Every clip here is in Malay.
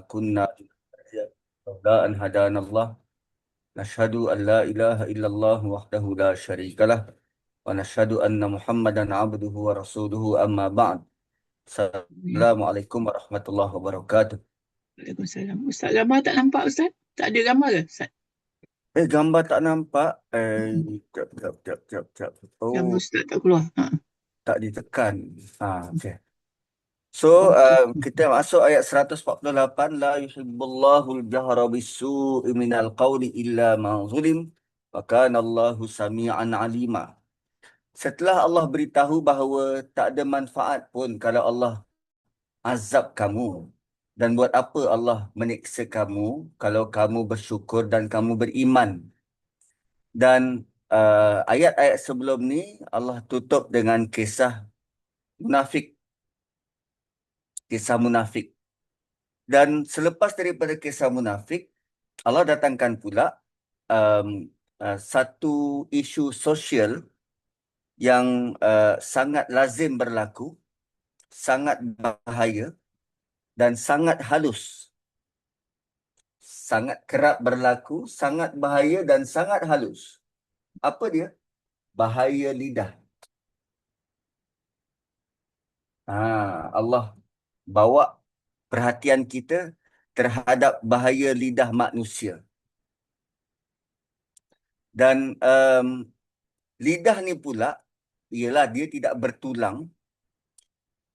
كنا لولا أن هدانا الله نشهد أن لا إله إلا الله وحده لا شريك له ونشهد أن محمدا عبده ورسوله أما بعد. Ya. Assalamualaikum warahmatullahi wabarakatuh. Waalaikumsalam. Ustaz, gambar tak nampak Ustaz? Tak ada gambar ke Ustaz? Gambar tak nampak. Hmm. Jap, jap, jap, jap, jap. Gambar Oh, Ustaz tak keluar. tak ditekan. Okey. So, Okey. kita masuk ayat 148. La yuhibbullahul jahra bisu'i minal qawli illa man zulim. Wa kana Allahu sami'an alima. Setelah Allah beritahu bahawa tak ada manfaat pun kalau Allah azab kamu. Dan buat apa Allah menyiksa kamu kalau kamu bersyukur dan kamu beriman. Dan ayat-ayat sebelum ni Allah tutup dengan kisah munafik. Kisah munafik. Dan selepas daripada kisah munafik, Allah datangkan pula um, satu isu sosial yang sangat lazim berlaku, sangat bahaya dan sangat halus. Sangat kerap berlaku, sangat bahaya dan sangat halus. Apa dia? Bahaya lidah. Allah bawa perhatian kita terhadap bahaya lidah manusia. Dan lidah ni pula, ialah dia tidak bertulang.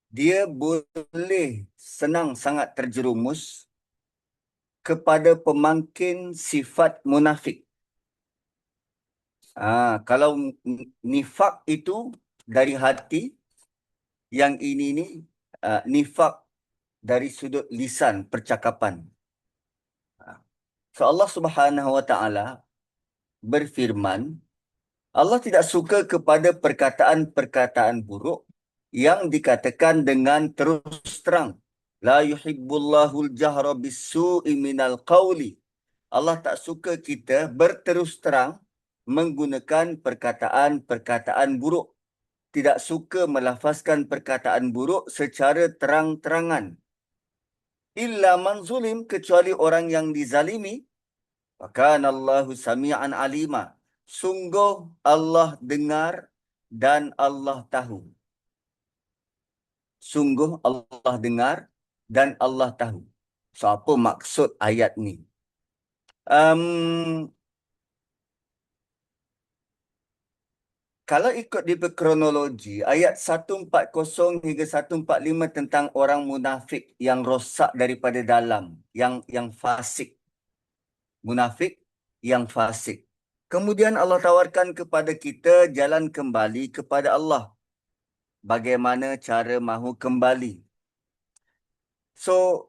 Dia boleh senang sangat terjerumus kepada pemangkin sifat munafik. Kalau nifak itu dari hati, yang ini ni nifak dari sudut lisan, percakapan. So Allah Subhanahu Wa Taala berfirman, Allah tidak suka kepada perkataan-perkataan buruk yang dikatakan dengan terus terang. La yuhibbullahul jahra bisu'i minal qawli. Allah tak suka kita berterus terang menggunakan perkataan-perkataan buruk. Tidak suka melafazkan perkataan buruk secara terang-terangan. Illa man zulim, kecuali orang yang dizalimi. Kana Allahu sami'an alima. Sungguh Allah dengar dan Allah tahu. Sungguh Allah dengar dan Allah tahu. So, apa maksud ayat ni? Kalau ikut di kronologi, ayat 140 hingga 145 tentang orang munafik yang rosak daripada dalam, yang fasik. Munafik yang fasik. Kemudian Allah tawarkan kepada kita jalan kembali kepada Allah. Bagaimana cara mahu kembali? So,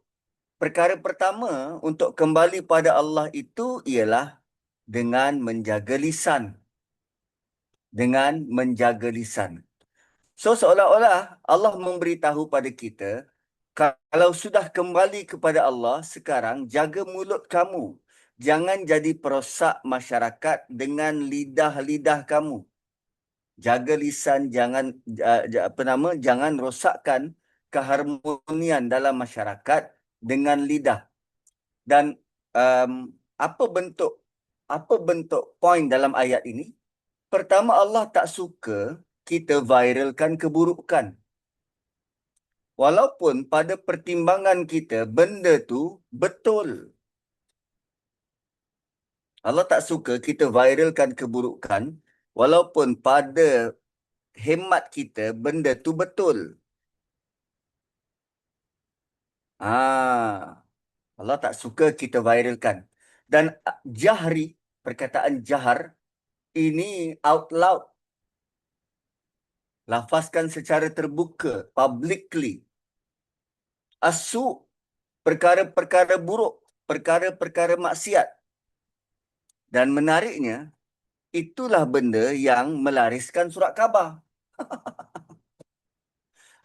perkara pertama untuk kembali pada Allah itu ialah dengan menjaga lisan. Dengan menjaga lisan. So, seolah-olah Allah memberitahu pada kita, kalau sudah kembali kepada Allah, sekarang jaga mulut kamu. Jangan jadi perosak masyarakat dengan lidah-lidah kamu. Jaga lisan, jangan rosakkan keharmonian dalam masyarakat dengan lidah. Dan um, apa bentuk poin dalam ayat ini? Pertama, Allah tak suka kita viralkan keburukan. Walaupun pada pertimbangan kita benda tu betul. Allah tak suka kita viralkan keburukan walaupun pada hemat kita benda tu betul. Allah tak suka kita viralkan. Dan jahri, perkataan jahar, ini out loud. Lafazkan secara terbuka, publicly. Asu, perkara-perkara buruk, perkara-perkara maksiat. Dan menariknya, itulah benda yang melariskan surat khabar.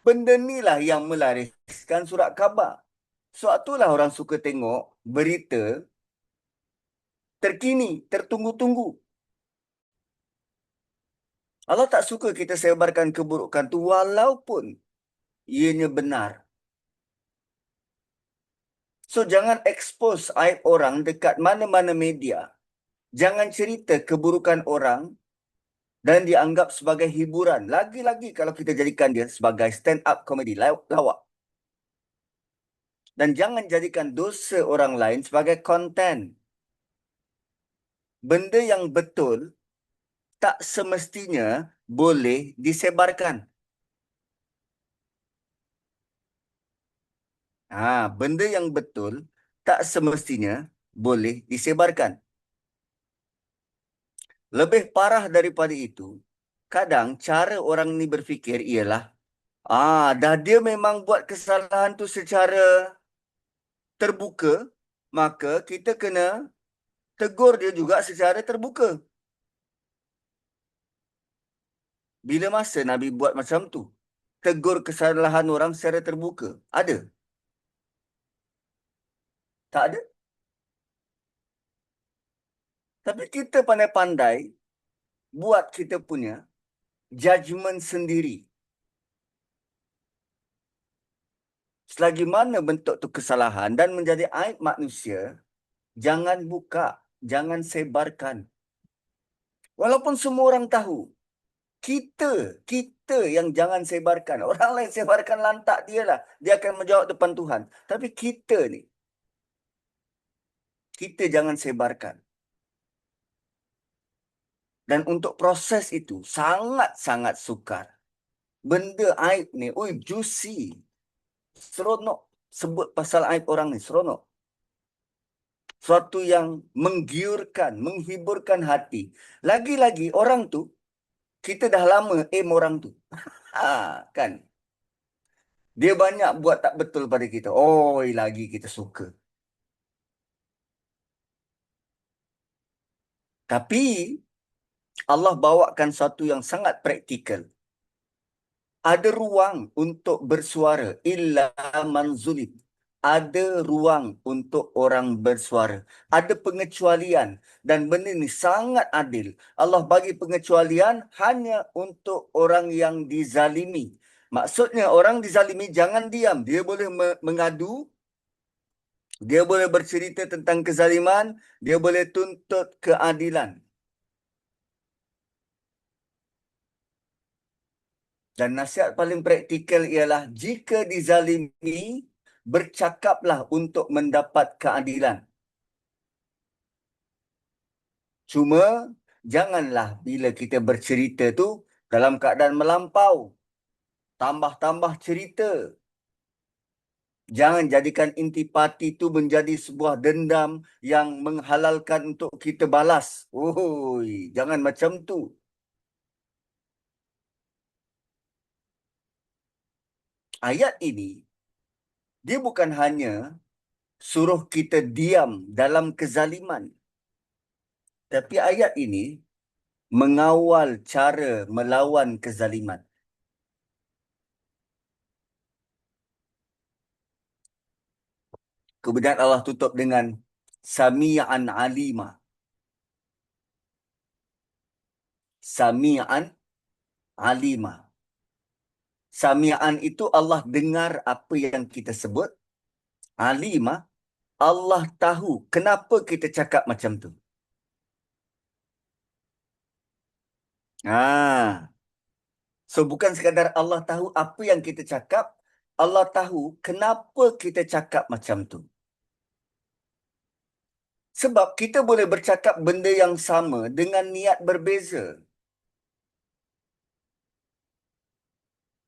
Benda inilah yang melariskan surat khabar. Sebab itulah orang suka tengok berita terkini, tertunggu-tunggu. Allah tak suka kita sebarkan keburukan tu walaupun ianya benar. So, jangan expose aib orang dekat mana-mana media. Jangan cerita keburukan orang dan dianggap sebagai hiburan. Lagi-lagi kalau kita jadikan dia sebagai stand-up comedy, lawak. Dan jangan jadikan dosa orang lain sebagai konten. Benda yang betul tak semestinya boleh disebarkan. Benda yang betul tak semestinya boleh disebarkan. Lebih parah daripada itu, kadang cara orang ni berfikir ialah, dah dia memang buat kesalahan tu secara terbuka, maka kita kena tegur dia juga secara terbuka. Bila masa Nabi buat macam tu? Tegur kesalahan orang secara terbuka. Ada? Tak ada. Tapi kita pandai-pandai buat kita punya judgement sendiri. Selagi mana bentuk tu kesalahan dan menjadi aib manusia, jangan buka, jangan sebarkan. Walaupun semua orang tahu, kita yang jangan sebarkan. Orang lain sebarkan lantak dia lah. Dia akan menjawab depan Tuhan. Tapi kita ni, kita jangan sebarkan. Dan untuk proses itu, sangat-sangat sukar. Benda aib ni, juicy. Seronok. Sebut pasal aib orang ni, seronok. Suatu yang menggiurkan, menghiburkan hati. Lagi-lagi orang tu, kita dah lama aim orang tu. Kan? Dia banyak buat tak betul pada kita. Lagi kita suka. Tapi, Allah bawakan satu yang sangat praktikal. Ada ruang untuk bersuara. Illa man zulim. Ada ruang untuk orang bersuara. Ada pengecualian. Dan benda ni sangat adil. Allah bagi pengecualian hanya untuk orang yang dizalimi. Maksudnya orang dizalimi jangan diam. Dia boleh mengadu. Dia boleh bercerita tentang kezaliman. Dia boleh tuntut keadilan. Dan nasihat paling praktikal ialah jika dizalimi, bercakaplah untuk mendapat keadilan. Cuma, janganlah bila kita bercerita tu dalam keadaan melampau. Tambah-tambah cerita. Jangan jadikan intipati tu menjadi sebuah dendam yang menghalalkan untuk kita balas. Jangan macam tu. Ayat ini, dia bukan hanya suruh kita diam dalam kezaliman. Tapi ayat ini mengawal cara melawan kezaliman. Kemudian Allah tutup dengan Sami'an alima. Sami'an alima. Sami'an itu Allah dengar apa yang kita sebut. Alima, Allah tahu kenapa kita cakap macam tu. So bukan sekadar Allah tahu apa yang kita cakap, Allah tahu kenapa kita cakap macam tu. Sebab kita boleh bercakap benda yang sama dengan niat berbeza.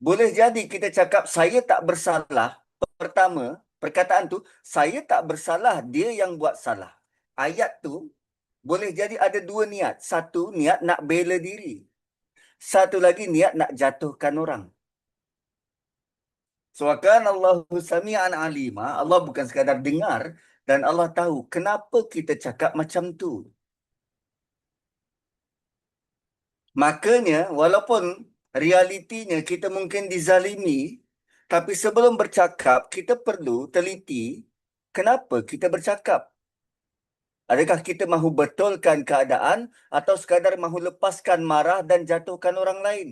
Boleh jadi kita cakap saya tak bersalah. Pertama, perkataan tu, saya tak bersalah, dia yang buat salah. Ayat tu boleh jadi ada dua niat. Satu, niat nak bela diri. Satu lagi, niat nak jatuhkan orang. So, kan Allahu sami'an alima. Allah bukan sekadar dengar dan Allah tahu kenapa kita cakap macam tu. Makanya, walaupun realitinya kita mungkin dizalimi, tapi sebelum bercakap, kita perlu teliti kenapa kita bercakap. Adakah kita mahu betulkan keadaan atau sekadar mahu lepaskan marah dan jatuhkan orang lain?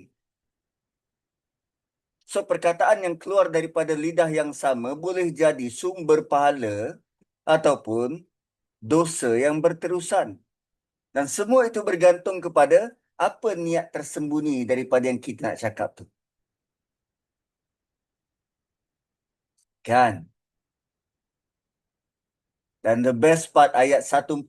So, perkataan yang keluar daripada lidah yang sama boleh jadi sumber pahala ataupun dosa yang berterusan. Dan semua itu bergantung kepada apa niat tersembunyi daripada yang kita nak cakap tu. Kan? Dan the best part ayat 148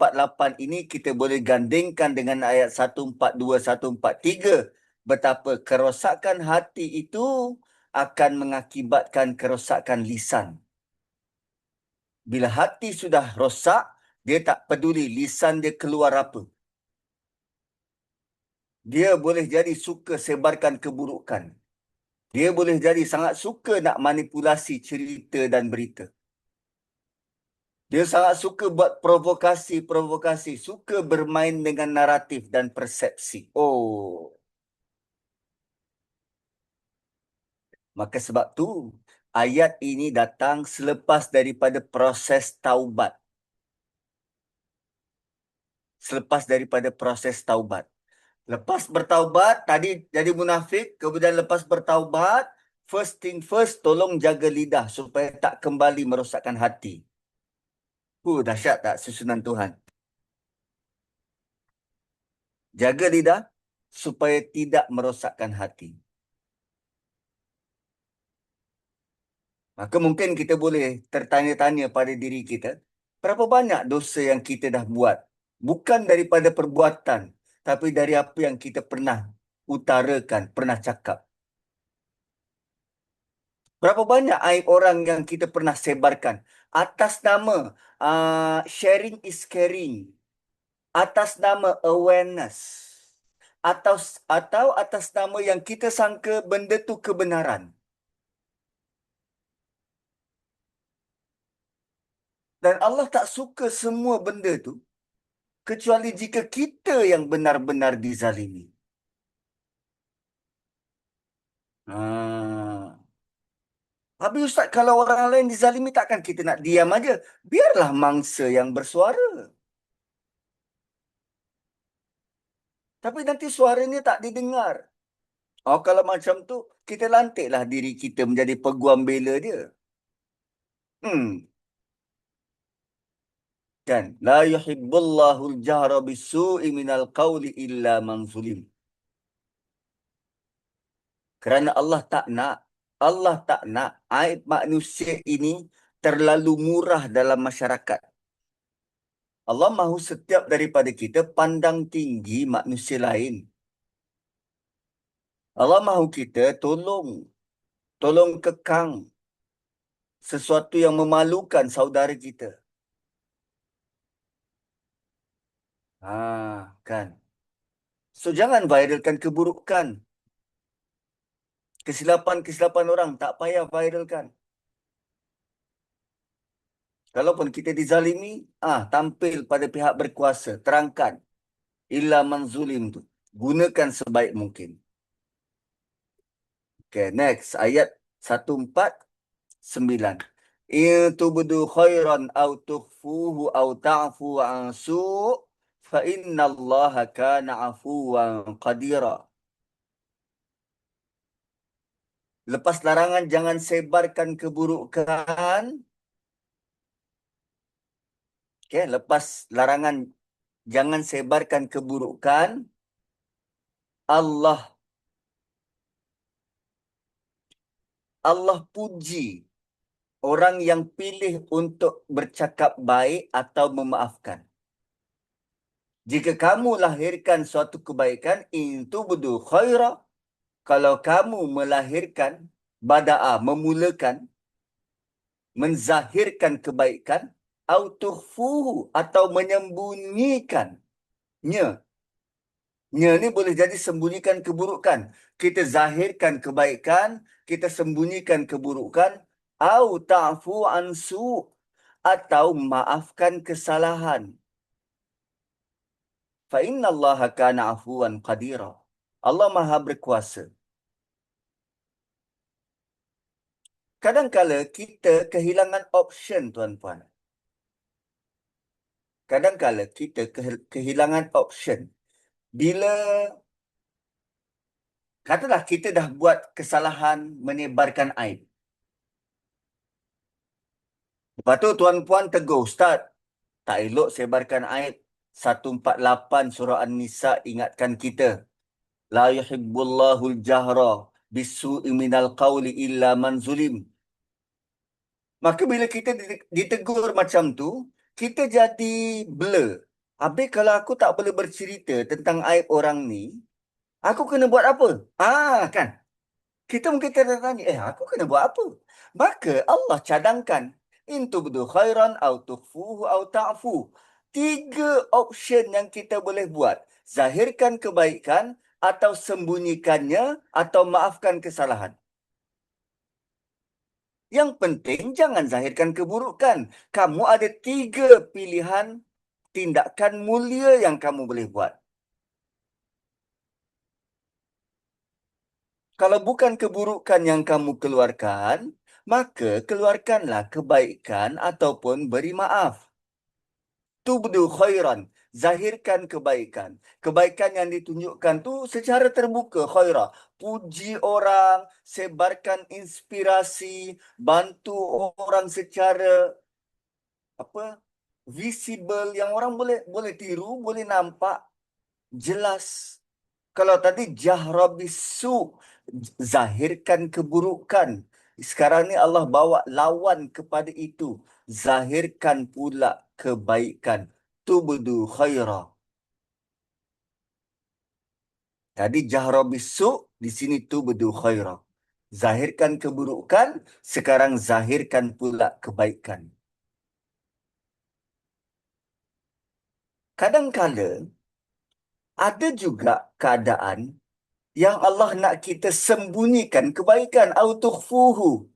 ini kita boleh gandingkan dengan ayat 142, 143. Betapa kerosakan hati itu akan mengakibatkan kerosakan lisan. Bila hati sudah rosak, dia tak peduli lisan dia keluar apa. Dia boleh jadi suka sebarkan keburukan. Dia boleh jadi sangat suka nak manipulasi cerita dan berita. Dia sangat suka buat provokasi-provokasi, suka bermain dengan naratif dan persepsi. Oh, maka sebab tu ayat ini datang selepas daripada proses taubat. Selepas daripada proses taubat. Lepas bertaubat, tadi jadi munafik, kemudian lepas bertaubat, first thing first, tolong jaga lidah supaya tak kembali merosakkan hati. Dahsyat tak susunan Tuhan? Jaga lidah supaya tidak merosakkan hati. Maka mungkin kita boleh tertanya-tanya pada diri kita, berapa banyak dosa yang kita dah buat? Bukan daripada perbuatan, tapi dari apa yang kita pernah utarakan, pernah cakap. Berapa banyak aib orang yang kita pernah sebarkan atas nama sharing is caring, atas nama awareness, atau atas nama yang kita sangka benda tu kebenaran. Dan Allah tak suka semua benda tu kecuali jika kita yang benar-benar dizalimi. Habis Ustaz, kalau orang lain dizalimi takkan kita nak diam aja. Biarlah mangsa yang bersuara. Tapi nanti suaranya tak didengar. Oh, kalau macam tu, kita lantiklah diri kita menjadi peguam bela dia. Kan? La yuhibbullahu al-jahra bisu'i minal qawli illa man zulim. Kerana Allah tak nak aib manusia ini terlalu murah dalam masyarakat. Allah mahu setiap daripada kita pandang tinggi manusia lain. Allah mahu kita tolong kekang sesuatu yang memalukan saudara kita. Kan. So, jangan viralkan keburukan. Kesilapan-kesilapan orang tak payah viralkan. Kalaupun kita dizalimi, tampil pada pihak berkuasa, terangkan illa man zulim tu. Gunakan sebaik mungkin. Okay, next ayat 149. In tubdu khairan aw tukhfuhu aw ta'fu an su' fa innallaha kana 'afuwan qadira. Lepas larangan jangan sebarkan keburukan. Okay, lepas larangan jangan sebarkan keburukan. Allah puji orang yang pilih untuk bercakap baik atau memaafkan. Jika kamu lahirkan suatu kebaikan, itu budu khaira. Kalau kamu melahirkan, memulakan, menzahirkan kebaikan, au tukhfuhu atau menyembunyikannya. Nya ni boleh jadi sembunyikan keburukan. Kita zahirkan kebaikan, kita sembunyikan keburukan, au ta'fu ansu atau maafkan kesalahan. Fa innallaha kana afuwan qadira. Allah Maha berkuasa. Kadang-kala kita kehilangan option, tuan-puan. Kadang-kala kita kehilangan option. Bila Katalah kita dah buat kesalahan menyebarkan aib. Lepas tu tuan-puan tegur, Ustaz, tak elok sebarkan aib. 148 surah An-Nisa ingatkan kita. La yuhibbullahul jahra bisu'i minal qawli illa man zulim. Maka bila kita ditegur macam tu, kita jadi blur. Habis kalau aku tak boleh bercerita tentang aib orang ni, aku kena buat apa? Kan? Kita mungkin tertanya, aku kena buat apa? Maka Allah cadangkan, in tubdu khairan au tukhfuhu au ta'fu. Tiga option yang kita boleh buat. Zahirkan kebaikan atau sembunyikannya atau maafkan kesalahan. Yang penting jangan zahirkan keburukan. Kamu ada tiga pilihan tindakan mulia yang kamu boleh buat. Kalau bukan keburukan yang kamu keluarkan, maka keluarkanlah kebaikan ataupun beri maaf. Tubdu khairan, zahirkan kebaikan. Kebaikan yang ditunjukkan tu secara terbuka khairah. Puji orang, sebarkan inspirasi, bantu orang secara apa? Visible yang orang boleh boleh tiru, boleh nampak jelas. Kalau tadi jahra bisu, zahirkan keburukan. Sekarang ni Allah bawa lawan kepada itu. Zahirkan pula kebaikan. Tubdu khaira. Tadi jahra bisu, di sini tubdu khaira. Zahirkan keburukan, sekarang zahirkan pula kebaikan. Kadang-kala ada juga keadaan yang Allah nak kita sembunyikan kebaikan, au tukhfuhu.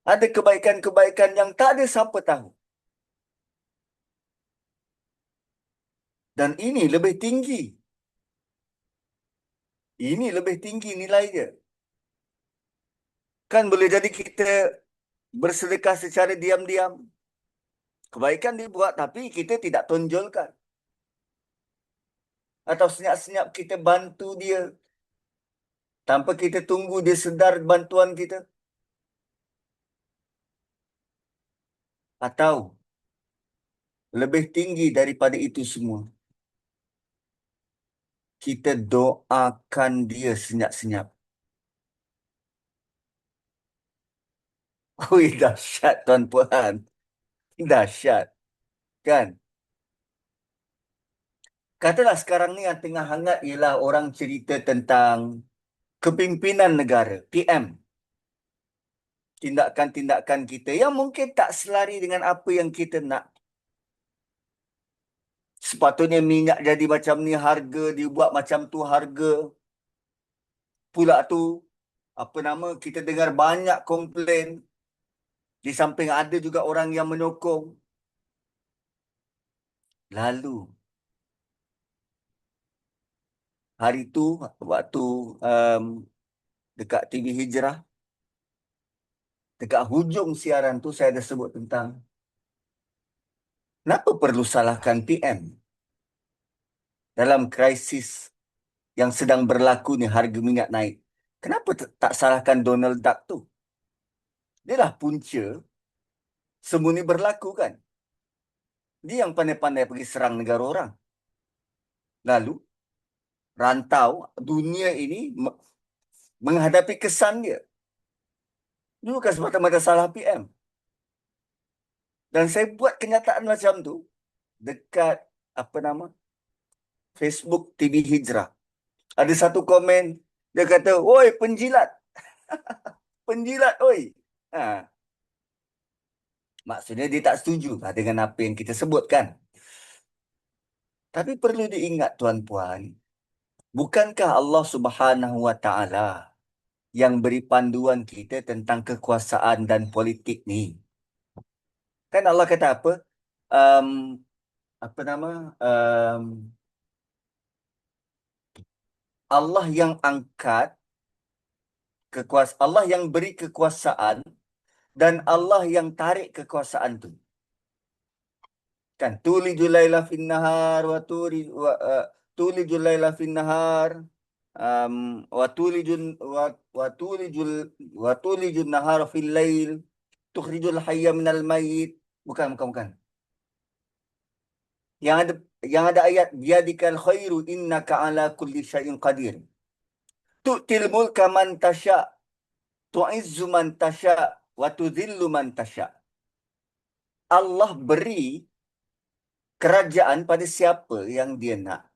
Ada kebaikan-kebaikan yang tak ada siapa tahu. Dan ini lebih tinggi. Ini lebih tinggi nilai dia. Kan boleh jadi kita bersedekah secara diam-diam. Kebaikan dibuat tapi kita tidak tonjolkan. Atau senyap-senyap kita bantu dia tanpa kita tunggu dia sedar bantuan kita. Atau lebih tinggi daripada itu semua, kita doakan dia senyap-senyap. Ui, dahsyat tuan-puan. Dahsyat. Kan? Katalah sekarang ni yang tengah hangat ialah orang cerita tentang kepimpinan negara, PM. Tindakan-tindakan kita yang mungkin tak selari dengan apa yang kita nak. Sepatutnya minyak jadi macam ni harga, dibuat macam tu harga. Pula tu, apa nama, kita dengar banyak komplain. Di samping ada juga orang yang menyokong. Lalu, hari tu, waktu um, dekat TV Hijrah, dekat hujung siaran tu saya ada sebut tentang kenapa perlu salahkan PM dalam krisis yang sedang berlaku ni, harga minyak naik. Kenapa tak salahkan Donald Duck tu? Dia lah punca semua ni berlaku kan. Dia yang pandai-pandai pergi serang negara orang. Lalu, rantau dunia ini menghadapi kesan dia. Ini bukan semata-mata salah PM. Dan saya buat kenyataan macam tu dekat apa nama Facebook TV Hijrah. Ada satu komen, dia kata, "Oi, penjilat. Penjilat, oi." Ha, maksudnya dia tak setuju lah dengan apa yang kita sebutkan. Tapi perlu diingat tuan-puan, bukankah Allah Subhanahu Wa Taala yang beri panduan kita tentang kekuasaan dan politik ni? Kan Allah kata apa? Um, apa nama? Um, Allah yang angkat Allah yang beri kekuasaan dan Allah yang tarik kekuasaan tu. Kan tulijul laila fin nahar wa tulijul laila fin nahar. Watulijun watulijul watulijun nahara fil lail tukhrijul hayya minal mayyit. Bukan. Yang ada ayat biyadikal khairu innaka ala kulli syai'in qadir. Tu'til mulka man tasha, tu'izzu man tasha, wa tudhillu man tasha. Allah beri kerajaan pada siapa yang dia nak.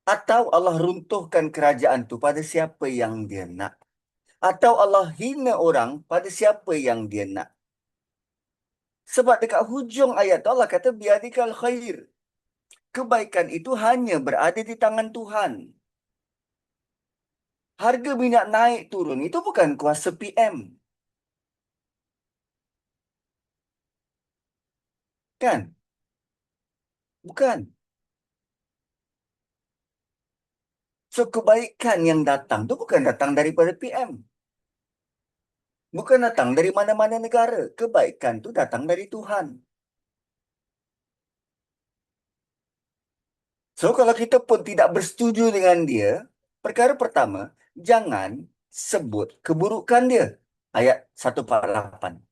Atau Allah runtuhkan kerajaan tu pada siapa yang dia nak. Atau Allah hina orang pada siapa yang dia nak. Sebab dekat hujung ayat tu Allah kata biadikal khair. Kebaikan itu hanya berada di tangan Tuhan. Harga minyak naik turun itu bukan kuasa PM. Kan? Bukan. So kebaikan yang datang tu bukan datang daripada PM. Bukan datang dari mana-mana negara. Kebaikan tu datang dari Tuhan. So kalau kita pun tidak bersetuju dengan dia, perkara pertama, jangan sebut keburukan dia. Ayat 148.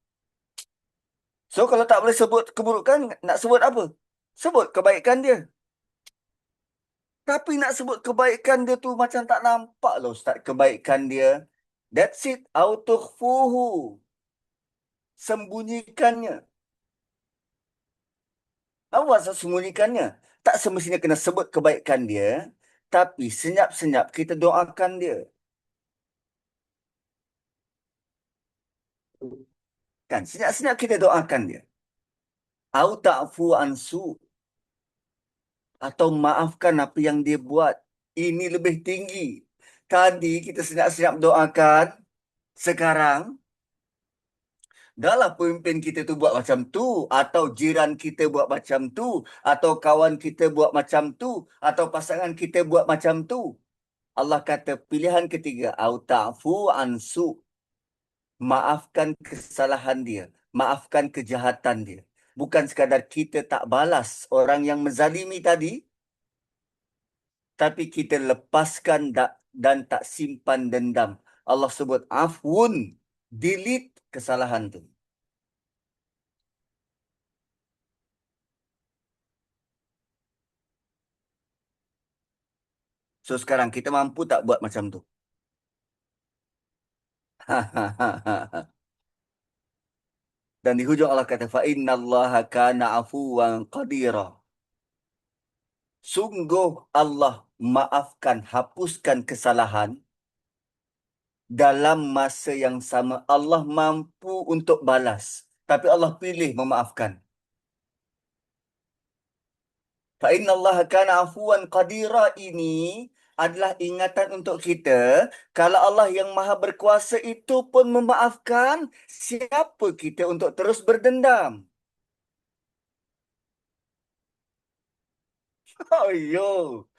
So kalau tak boleh sebut keburukan, nak sebut apa? Sebut kebaikan dia. Tapi nak sebut kebaikan dia tu macam tak nampak lah Ustaz kebaikan dia. That's it. Autukhfuhu. Sembunyikannya. Apa maksud sembunyikannya? Tak semestinya kena sebut kebaikan dia. Tapi senyap-senyap kita doakan dia. Kan? Senyap-senyap kita doakan dia. Au ta'fu ansu. Atau maafkan apa yang dia buat. Ini lebih tinggi. Tadi kita senyap-senyap doakan. Sekarang, dahlah pemimpin kita tu buat macam tu. Atau jiran kita buat macam tu. Atau kawan kita buat macam tu. Atau pasangan kita buat macam tu. Allah kata pilihan ketiga. Au ta'fu ansu. Maafkan kesalahan dia. Maafkan kejahatan dia. Bukan sekadar kita tak balas orang yang menzalimi tadi. Tapi kita lepaskan dan tak simpan dendam. Allah sebut afun. Delete kesalahan tu. So sekarang kita mampu tak buat macam tu? Dan di hujung Allah kata fa innallaha kana afuwan qadira. Sungguh Allah maafkan, hapuskan kesalahan dalam masa yang sama. Allah mampu untuk balas, tapi Allah pilih memaafkan. Fa innallaha kana afuwan qadira ini adalah ingatan untuk kita. Kalau Allah yang maha berkuasa itu pun memaafkan, siapa kita untuk terus berdendam? Oh yo,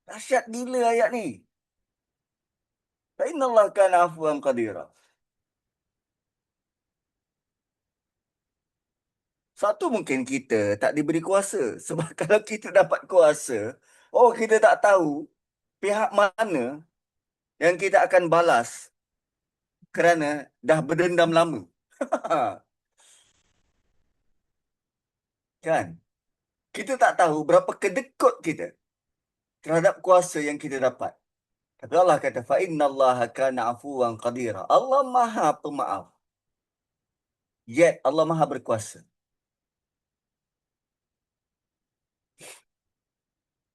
dahsyat gila ayat ni. Fa innallaha kana afuwan qadira. Satu mungkin kita tak diberi kuasa. Sebab kalau kita dapat kuasa, oh kita tak tahu pihak mana yang kita akan balas kerana dah berdendam lama. Kan? Kita tak tahu berapa kedekut kita terhadap kuasa yang kita dapat. Tapi Allah kata, fa innallaha kana afuwan qadira. Allah Maha Pemaaf. Yet Allah Maha Berkuasa.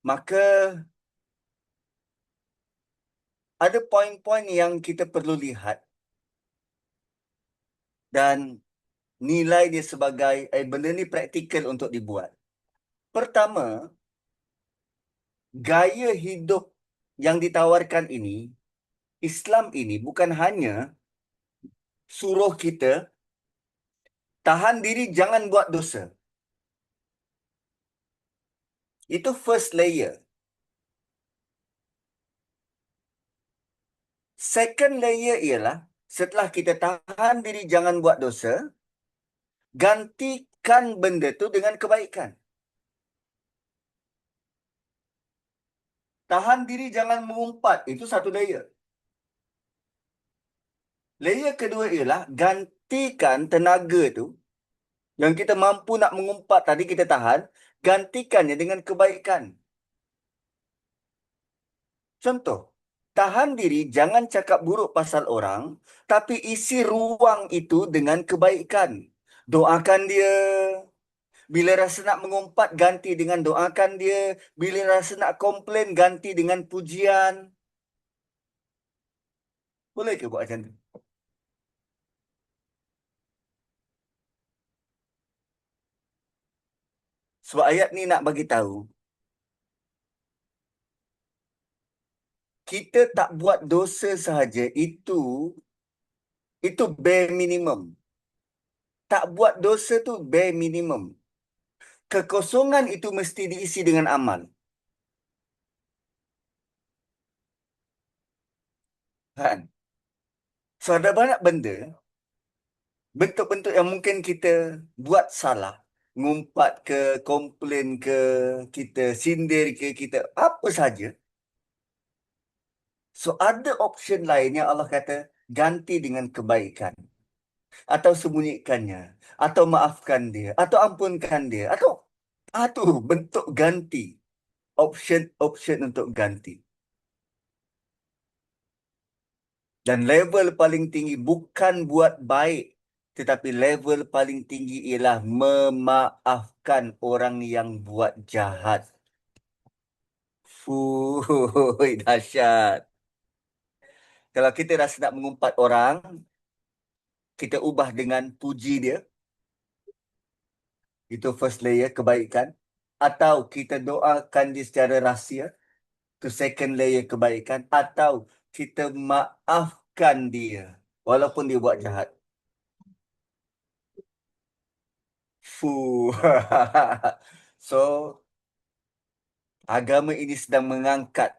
Maka ada poin-poin yang kita perlu lihat dan nilai dia sebagai benda ni praktikal untuk dibuat. Pertama, gaya hidup yang ditawarkan ini, Islam ini bukan hanya suruh kita tahan diri jangan buat dosa. Itu first layer. Second layer ialah setelah kita tahan diri jangan buat dosa, gantikan benda tu dengan kebaikan. Tahan diri jangan mengumpat. Itu satu layer. Layer kedua ialah gantikan tenaga tu yang kita mampu nak mengumpat tadi kita tahan, gantikannya dengan kebaikan. Contoh, tahan diri jangan cakap buruk pasal orang, tapi isi ruang itu dengan kebaikan. Doakan dia. Bila rasa nak mengumpat, ganti dengan doakan dia. Bila rasa nak komplain, ganti dengan pujian. Boleh ke buat macam tu? Sebab ayat ni nak bagi tahu, kita tak buat dosa sahaja, itu bare minimum. Tak buat dosa tu bare minimum. Kekosongan itu mesti diisi dengan amal. Kan? So ada banyak benda, bentuk-bentuk yang mungkin kita buat salah. Ngumpat ke, komplain ke, kita sindir ke, kita apa saja. So ada option lain yang Allah kata ganti dengan kebaikan. Atau sembunyikannya. Atau maafkan dia. Atau ampunkan dia. Atau tu bentuk ganti. Option untuk ganti. Dan level paling tinggi bukan buat baik. Tetapi level paling tinggi ialah memaafkan orang yang buat jahat. Fuh, dahsyat. Kalau kita rasa nak mengumpat orang, kita ubah dengan puji dia. Itu first layer, kebaikan. Atau kita doakan dia secara rahsia. Itu second layer, kebaikan. Atau kita maafkan dia. Walaupun dia buat jahat. Fuh. So, agama ini sedang mengangkat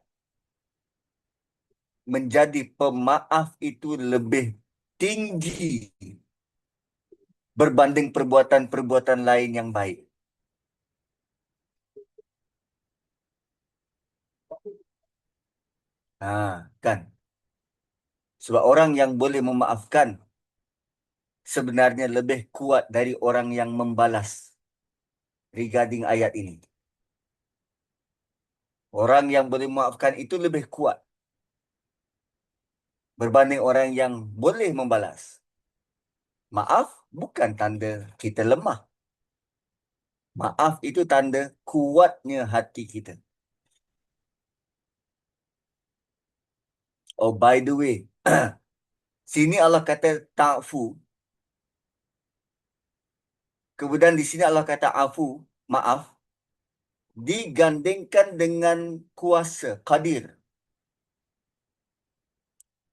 menjadi pemaaf itu lebih tinggi berbanding perbuatan-perbuatan lain yang baik. Kan? Sebab orang yang boleh memaafkan sebenarnya lebih kuat dari orang yang membalas regarding ayat ini. Orang yang boleh memaafkan itu lebih kuat berbanding orang yang boleh membalas. Maaf bukan tanda kita lemah. Maaf itu tanda kuatnya hati kita. Oh, by the way, sini Allah kata ta'fu. Kemudian di sini Allah kata afu, maaf, digandingkan dengan kuasa, qadir.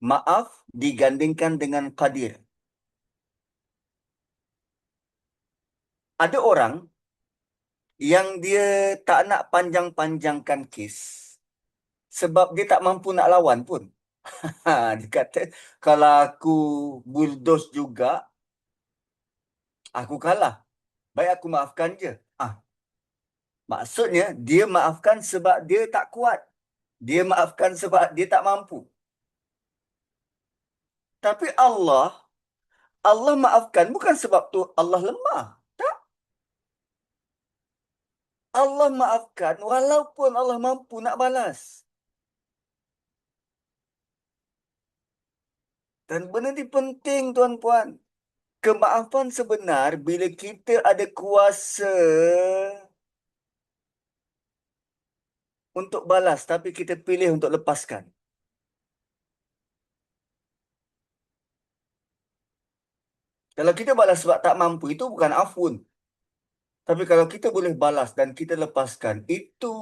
Maaf digandingkan dengan qadir. Ada orang yang dia tak nak panjang-panjangkan kes sebab dia tak mampu nak lawan pun. Dia kata, kalau aku bulldoze juga, aku kalah. Baik aku maafkan je. Maksudnya, dia maafkan sebab dia tak kuat. Dia maafkan sebab dia tak mampu. Tapi Allah maafkan bukan sebab tu Allah lemah. Tak. Allah maafkan walaupun Allah mampu nak balas. Dan benda ni penting tuan-puan. Kemaafan sebenar bila kita ada kuasa untuk balas tapi kita pilih untuk lepaskan. Kalau kita balas sebab tak mampu, itu bukan afun. Tapi kalau kita boleh balas dan kita lepaskan, itu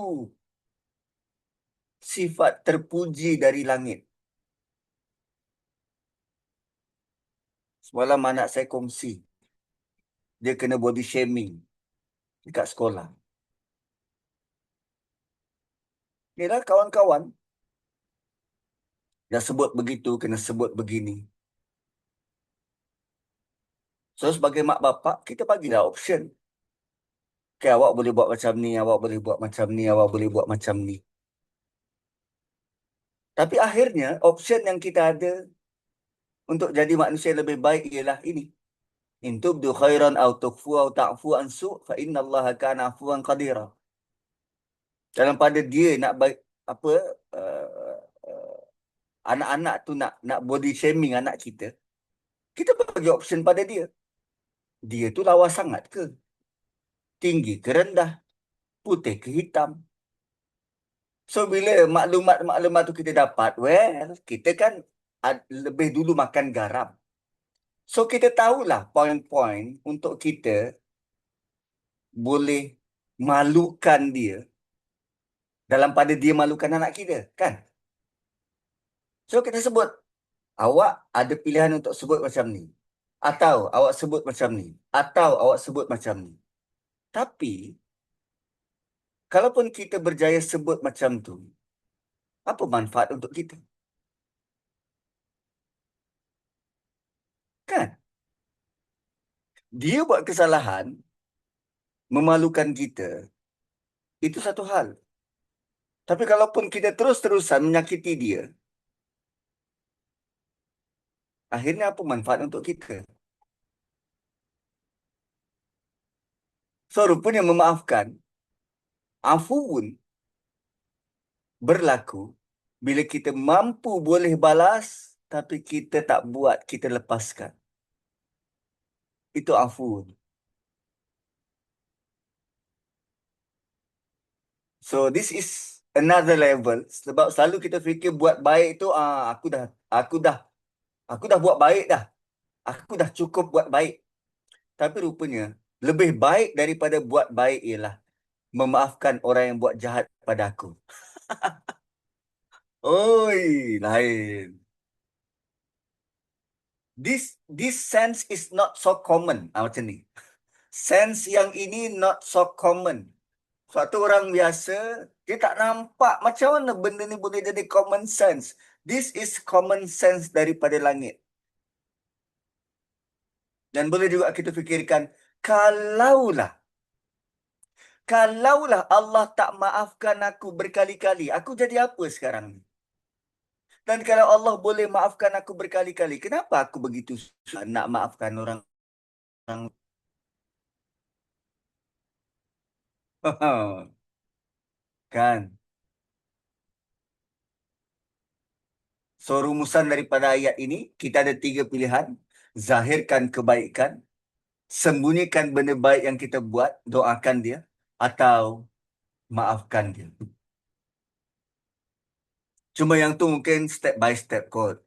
sifat terpuji dari langit. Semalam anak saya kongsi. Dia kena body shaming dekat sekolah. Ni lah kawan-kawan. Dah sebut begitu, kena sebut begini. So, sebagai mak bapak, kita bagilah option. Okay, awak boleh buat macam ni, awak boleh buat macam ni, awak boleh buat macam ni. Tapi akhirnya option yang kita ada untuk jadi manusia yang lebih baik ialah ini. In tubdu khairan aw tukhfu aw ta'fu an su' fa innallaha kana afuwan qadira. Dalam pada dia nak baik apa uh, uh, anak-anak tu nak body shaming anak kita bagi option pada dia. Dia tu lawa sangat ke? Tinggi ke rendah? Putih ke hitam? So bila maklumat-maklumat tu kita dapat, well, kita kan lebih dulu makan garam. So kita tahulah poin-poin untuk kita boleh malukan dia dalam pada dia malukan anak kita, kan? So kita sebut, awak ada pilihan untuk sebut macam ni. Atau awak sebut macam ni. Atau awak sebut macam ni. Tapi, kalaupun kita berjaya sebut macam tu, apa manfaat untuk kita? Kan? Dia buat kesalahan, memalukan kita, itu satu hal. Tapi kalaupun kita terus-terusan menyakiti dia, akhirnya apa manfaat untuk kita? So, rupanya memaafkan, afuun berlaku bila kita mampu boleh balas, tapi kita tak buat, kita lepaskan. Itu afuun. So, this is another level. Sebab selalu kita fikir buat baik tu, aku dah buat baik dah. Aku dah cukup buat baik. Tapi rupanya, lebih baik daripada buat baik ialah memaafkan orang yang buat jahat pada aku. Oi, lain. This sense is not so common. Macam ni. Sense yang ini not so common. Suatu orang biasa, dia tak nampak macam mana benda ni boleh jadi common sense. This is common sense daripada langit. Dan boleh juga kita fikirkan, kalaulah Allah tak maafkan aku berkali-kali, aku jadi apa sekarang ni? Dan kalau Allah boleh maafkan aku berkali-kali, kenapa aku begitu susah nak maafkan orang? Kan? So, rumusan daripada ayat ini, kita ada 3 pilihan. Zahirkan kebaikan, sembunyikan benda baik yang kita buat, doakan dia, atau maafkan dia. Cuma yang tu mungkin step by step kot.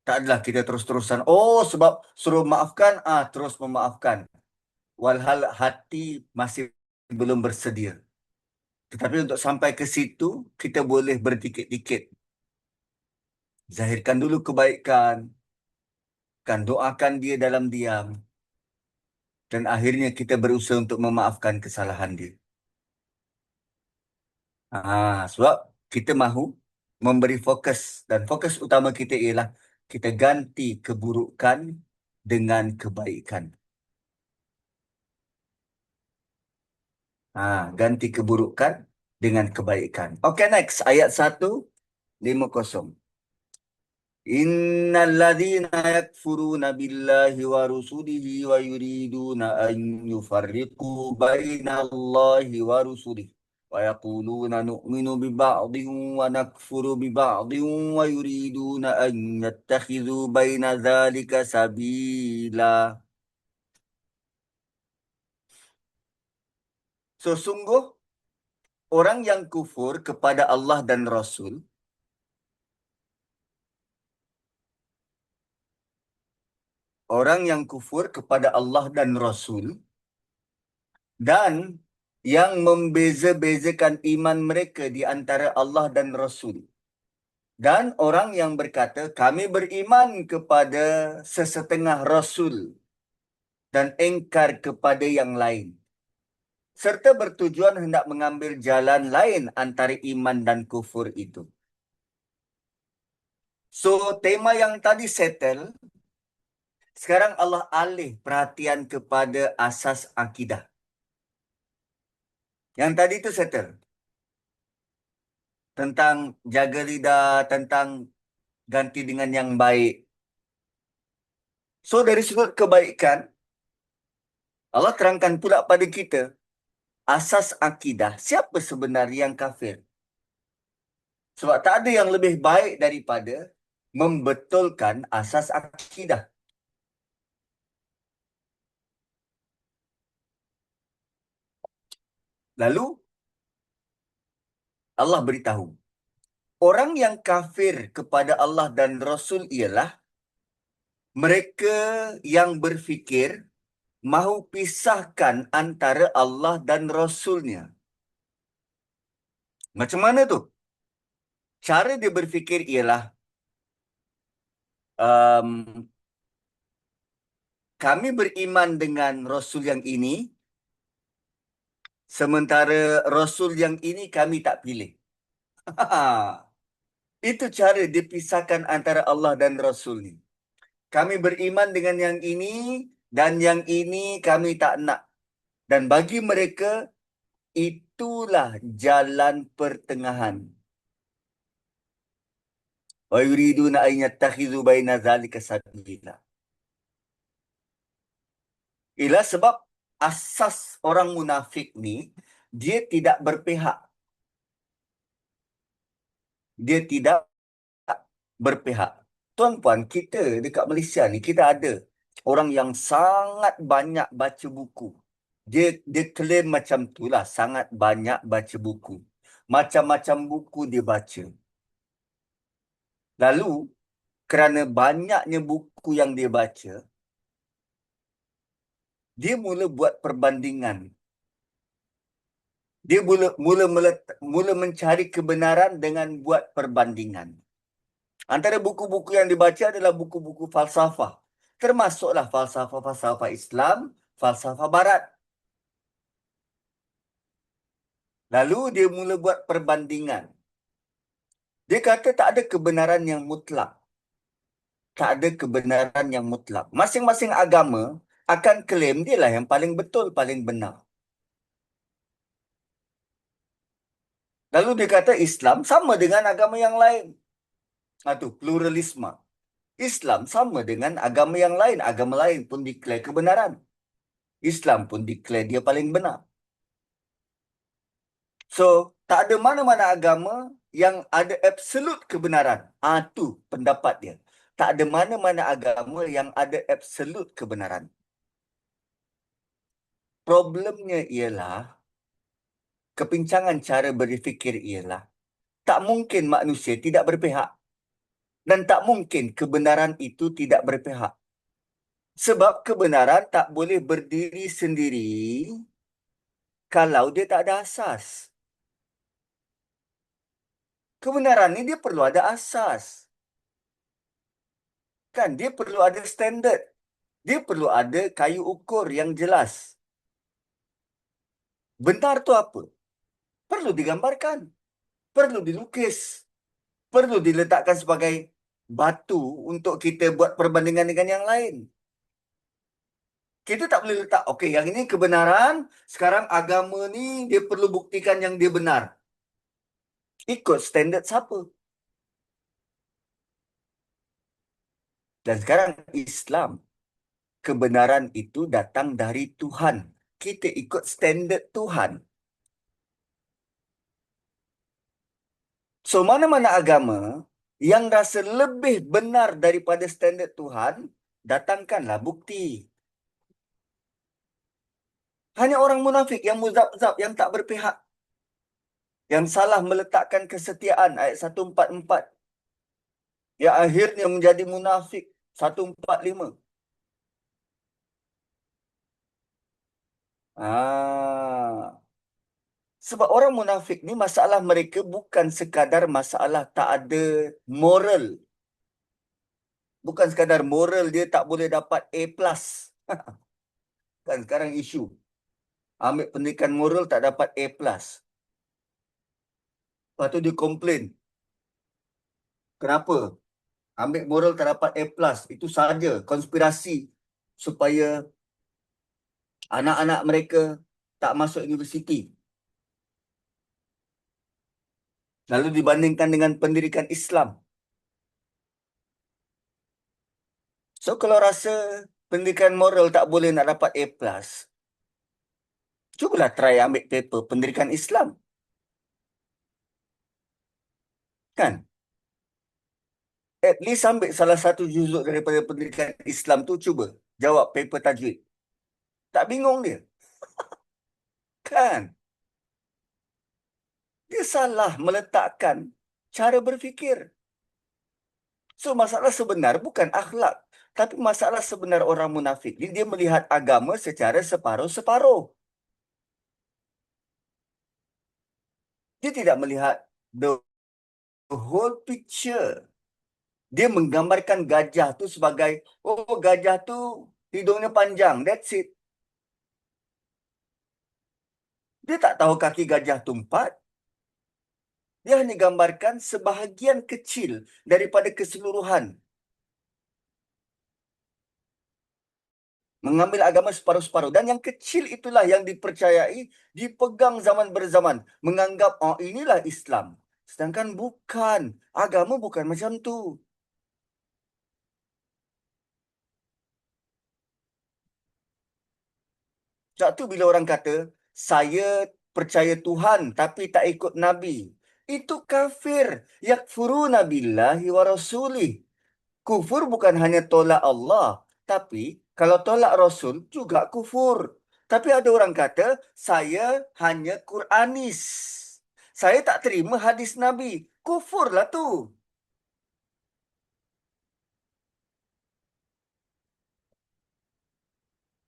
Tak adalah kita terus-terusan, oh sebab suruh maafkan, terus memaafkan. Walhal hati masih belum bersedia. Tetapi untuk sampai ke situ, kita boleh berdikit-dikit. Zahirkan dulu kebaikan, kan doakan dia dalam diam, dan akhirnya kita berusaha untuk memaafkan kesalahan dia. Sebab kita mahu memberi fokus, dan fokus utama kita ialah kita ganti keburukan dengan kebaikan. Ganti keburukan dengan kebaikan. Okay, next. Ayat 150. Innal ladzina yakfuruna billahi wa rusulihi wa yuriduna an yufarriqu bainallahi wa rusulihi wa yaquluna nu'minu bi ba'dhin wa nakfuru bi ba'dhin wa yuriduna an yattakhidhu baina dzalika sabila. So, sungguh orang yang kufur kepada Allah dan Rasul, orang yang kufur kepada Allah dan Rasul, dan yang membeza-bezakan iman mereka di antara Allah dan Rasul. Dan orang yang berkata, kami beriman kepada sesetengah Rasul dan engkar kepada yang lain. Serta bertujuan hendak mengambil jalan lain antara iman dan kufur itu. So, tema yang tadi settle. Sekarang Allah alih perhatian kepada asas akidah. Yang tadi itu settle. tentang jaga lidah, tentang ganti dengan yang baik. So dari sudut kebaikan, Allah terangkan pula pada kita asas akidah. Siapa sebenarnya yang kafir? Sebab tak ada yang lebih baik daripada membetulkan asas akidah. Lalu Allah beritahu, orang yang kafir kepada Allah dan Rasul ialah mereka yang berfikir mahu pisahkan antara Allah dan Rasulnya. Macam mana tu? Cara dia berfikir ialah um, kami beriman dengan Rasul yang ini, sementara Rasul yang ini kami tak pilih. Itu cara dipisahkan antara Allah dan Rasul ni. Kami beriman dengan yang ini dan yang ini kami tak nak. Dan bagi mereka, itulah jalan pertengahan. Wa yuriduna an yattakhidhu baina dzalika sabila. Ialah sebab asas orang munafik ni, dia tidak berpihak. Dia tidak berpihak. Tuan-puan, kita dekat Malaysia ni, kita ada orang yang sangat banyak baca buku. Dia claim macam tu lah, sangat banyak baca buku. Macam-macam buku dia baca. Lalu, kerana banyaknya buku yang dia baca, dia mula buat perbandingan. Dia mula mencari kebenaran dengan buat perbandingan. Antara buku-buku yang dibaca adalah buku-buku falsafah. Termasuklah falsafah-falsafah Islam, falsafah Barat. Lalu dia mula buat perbandingan. Dia kata tak ada kebenaran yang mutlak. Tak ada kebenaran yang mutlak. Masing-masing agama akan klaim dia lah yang paling betul, paling benar. Lalu dia kata Islam sama dengan agama yang lain. Itu pluralisme. Islam sama dengan agama yang lain. Agama lain pun declare kebenaran. Islam pun declare dia paling benar. So, tak ada mana-mana agama yang ada absolut kebenaran. Itu pendapat dia. Tak ada mana-mana agama yang ada absolut kebenaran. Problemnya ialah, kepincangan cara berfikir ialah, tak mungkin manusia tidak berpihak. Dan tak mungkin kebenaran itu tidak berpihak. Sebab kebenaran tak boleh berdiri sendiri kalau dia tak ada asas. Kebenaran ni dia perlu ada asas. Kan, dia perlu ada standard. Dia perlu ada kayu ukur yang jelas. Benar tu apa? Perlu digambarkan. Perlu dilukis. Perlu diletakkan sebagai batu untuk kita buat perbandingan dengan yang lain. Kita tak boleh letak, okey, yang ini kebenaran, sekarang agama ni dia perlu buktikan yang dia benar. Ikut standard siapa? Dan sekarang Islam, kebenaran itu datang dari Tuhan. Kita ikut standard Tuhan. So, mana-mana agama yang rasa lebih benar daripada standard Tuhan, datangkanlah bukti. Hanya orang munafik yang muzab-zab, yang tak berpihak, yang salah meletakkan kesetiaan, ayat 144. Yang akhirnya menjadi munafik, 145. Sebab orang munafik ni masalah mereka bukan sekadar masalah tak ada moral. Bukan sekadar moral dia tak boleh dapat A+. Kan sekarang isu. Ambil pendidikan moral tak dapat A+. Lepas tu dia komplain. Kenapa? Ambil moral tak dapat A+. Itu sahaja konspirasi supaya anak-anak mereka tak masuk universiti. Lalu dibandingkan dengan pendidikan Islam. So kalau rasa pendidikan moral tak boleh nak dapat A+, cubalah try ambil paper pendidikan Islam. Kan? At least ambil salah satu juzuk daripada pendidikan Islam tu, cuba jawab paper tajwid. Tak bingung dia. Kan? Dia salah meletakkan cara berfikir. So masalah sebenar bukan akhlak, tapi masalah sebenar orang munafik ni dia melihat agama secara separuh-separuh. Dia tidak melihat the whole picture. Dia menggambarkan gajah tu sebagai, oh gajah tu hidungnya panjang, that's it. Dia tak tahu kaki gajah tu 4. Dia hanya gambarkan sebahagian kecil daripada keseluruhan. Mengambil agama separuh-separuh. Dan yang kecil itulah yang dipercayai, dipegang zaman berzaman. Menganggap, oh inilah Islam. Sedangkan bukan. Agama bukan macam tu. Sebab tu bila orang kata, saya percaya Tuhan tapi tak ikut Nabi. Itu kafir. Yakfuruna billahi wa rasulih. Kufur bukan hanya tolak Allah. Tapi kalau tolak Rasul juga kufur. Tapi ada orang kata, saya hanya Quranis. Saya tak terima hadis Nabi. Kufurlah tu.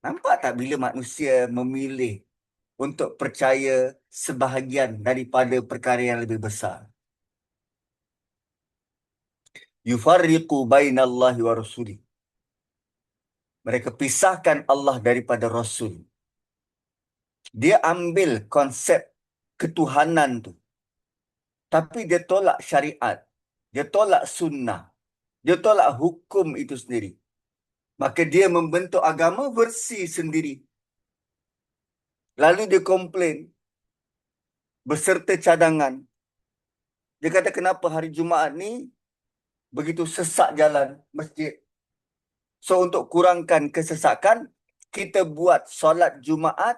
Nampak tak bila manusia memilih untuk percaya sebahagian daripada perkara yang lebih besar? Yufarriqu bainallahi wa rasuli. Mereka pisahkan Allah daripada Rasul. Dia ambil konsep ketuhanan tu, tapi dia tolak syariat. Dia tolak sunnah. Dia tolak hukum itu sendiri. Maka dia membentuk agama versi sendiri. Lalu dia komplain beserta cadangan. Dia kata kenapa hari Jumaat ni begitu sesak jalan masjid. So untuk kurangkan kesesakan, kita buat solat Jumaat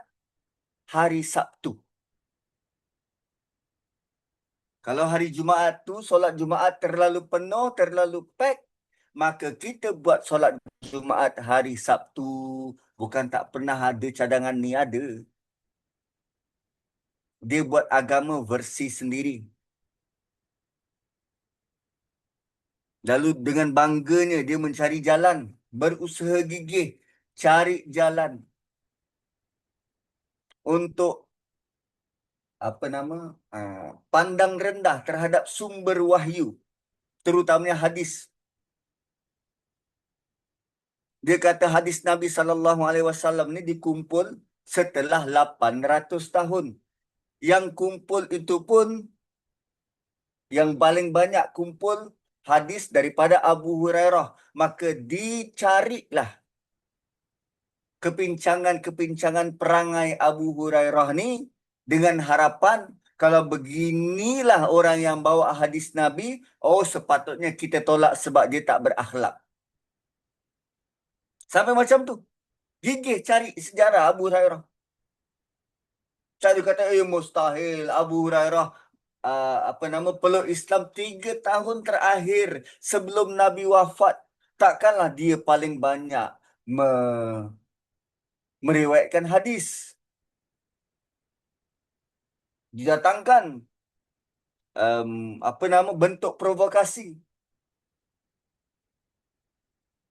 hari Sabtu. Kalau hari Jumaat tu, solat Jumaat terlalu penuh, terlalu pack, maka kita buat solat Jumaat hari Sabtu. Bukan tak pernah ada cadangan ni, ada. Dia buat agama versi sendiri. Lalu dengan bangganya dia mencari jalan, berusaha gigih, cari jalan untuk pandang rendah terhadap sumber wahyu, terutamanya hadis. Dia kata hadis Nabi SAW ni dikumpul setelah 800 tahun. Yang kumpul itu pun, yang paling banyak kumpul hadis daripada Abu Hurairah. Maka dicarilah kepincangan-kepincangan perangai Abu Hurairah ni dengan harapan kalau beginilah orang yang bawa hadis Nabi, oh sepatutnya kita tolak sebab dia tak berakhlak. Sampai macam tu. Gigih cari sejarah Abu Hurairah. Saya kata, mustahil Abu Hurairah peluk Islam 3 tahun terakhir sebelum Nabi wafat. Takkanlah dia paling banyak meriwayatkan hadis. Didatangkan bentuk provokasi.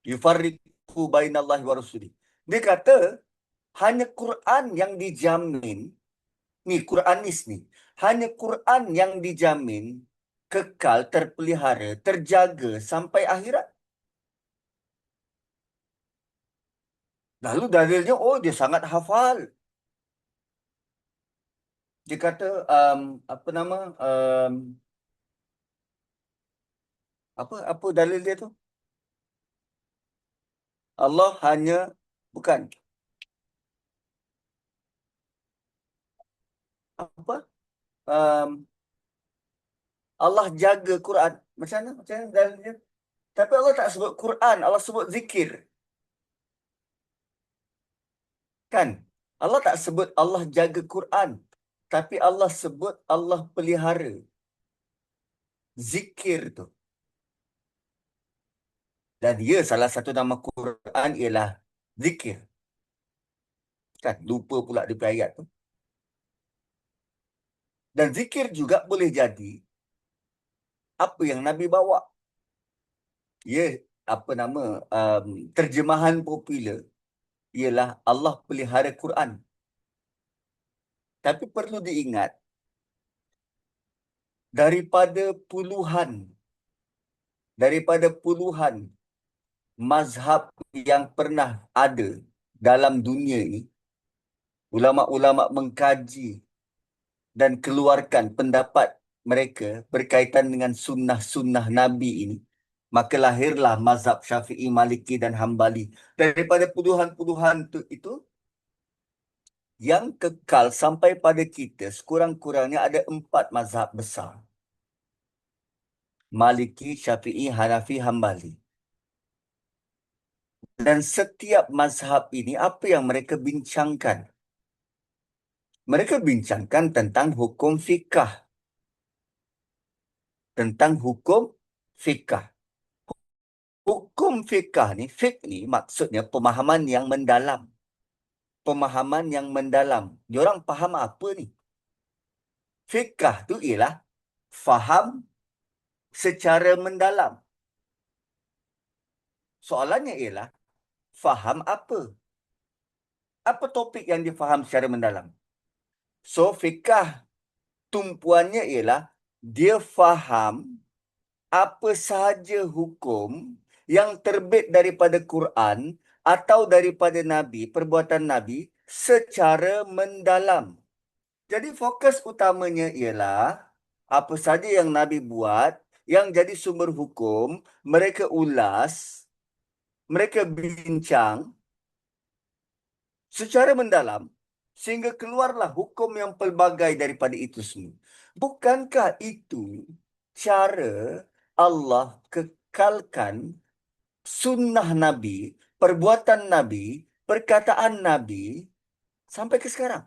Yufarriqu bainallahi wa rasuli. Dia kata hanya Quran yang dijamin, ni Quranis ni, hanya Quran yang dijamin kekal, terpelihara, terjaga sampai akhirat. Lalu dalilnya, oh dia sangat hafal. Dia kata apa dalil dia tu? Allah hanya bukan apa Allah jaga Quran. Macam mana? Macam mana dalilnya? Tapi Allah tak sebut Quran, Allah sebut zikir. Kan? Allah tak sebut Allah jaga Quran. Tapi Allah sebut Allah pelihara. Zikir tu. Dan dia salah satu nama Quran ialah zikir. Kan? Lupa pula di ayat tu. Dan zikir juga boleh jadi apa yang Nabi bawa. Ya, apa nama terjemahan popular ialah Allah pelihara Quran. Tapi perlu diingat, daripada puluhan mazhab yang pernah ada dalam dunia ini, ulama-ulama mengkaji dan keluarkan pendapat mereka berkaitan dengan sunnah-sunnah Nabi ini. Maka lahirlah mazhab Syafi'i, Maliki dan Hambali. Daripada puluhan-puluhan itu, yang kekal sampai pada kita sekurang-kurangnya ada 4 mazhab besar. Maliki, Syafi'i, Hanafi, Hambali. Dan setiap mazhab ini apa yang mereka bincangkan? Mereka bincangkan tentang hukum fikah. Tentang hukum fikah. Hukum fikah ni, fiqh ni maksudnya pemahaman yang mendalam. Pemahaman yang mendalam. Diorang faham apa ni? Fikah tu ialah faham secara mendalam. Soalannya ialah, faham apa? Apa topik yang difaham secara mendalam? So, fikah tumpuannya ialah dia faham apa sahaja hukum yang terbit daripada Quran atau daripada Nabi, perbuatan Nabi secara mendalam. Jadi fokus utamanya ialah apa saja yang Nabi buat yang jadi sumber hukum, mereka ulas, mereka bincang secara mendalam sehingga keluarlah hukum yang pelbagai daripada itu semua. Bukankah itu cara Allah kekalkan sunnah Nabi, perbuatan Nabi, perkataan Nabi sampai ke sekarang?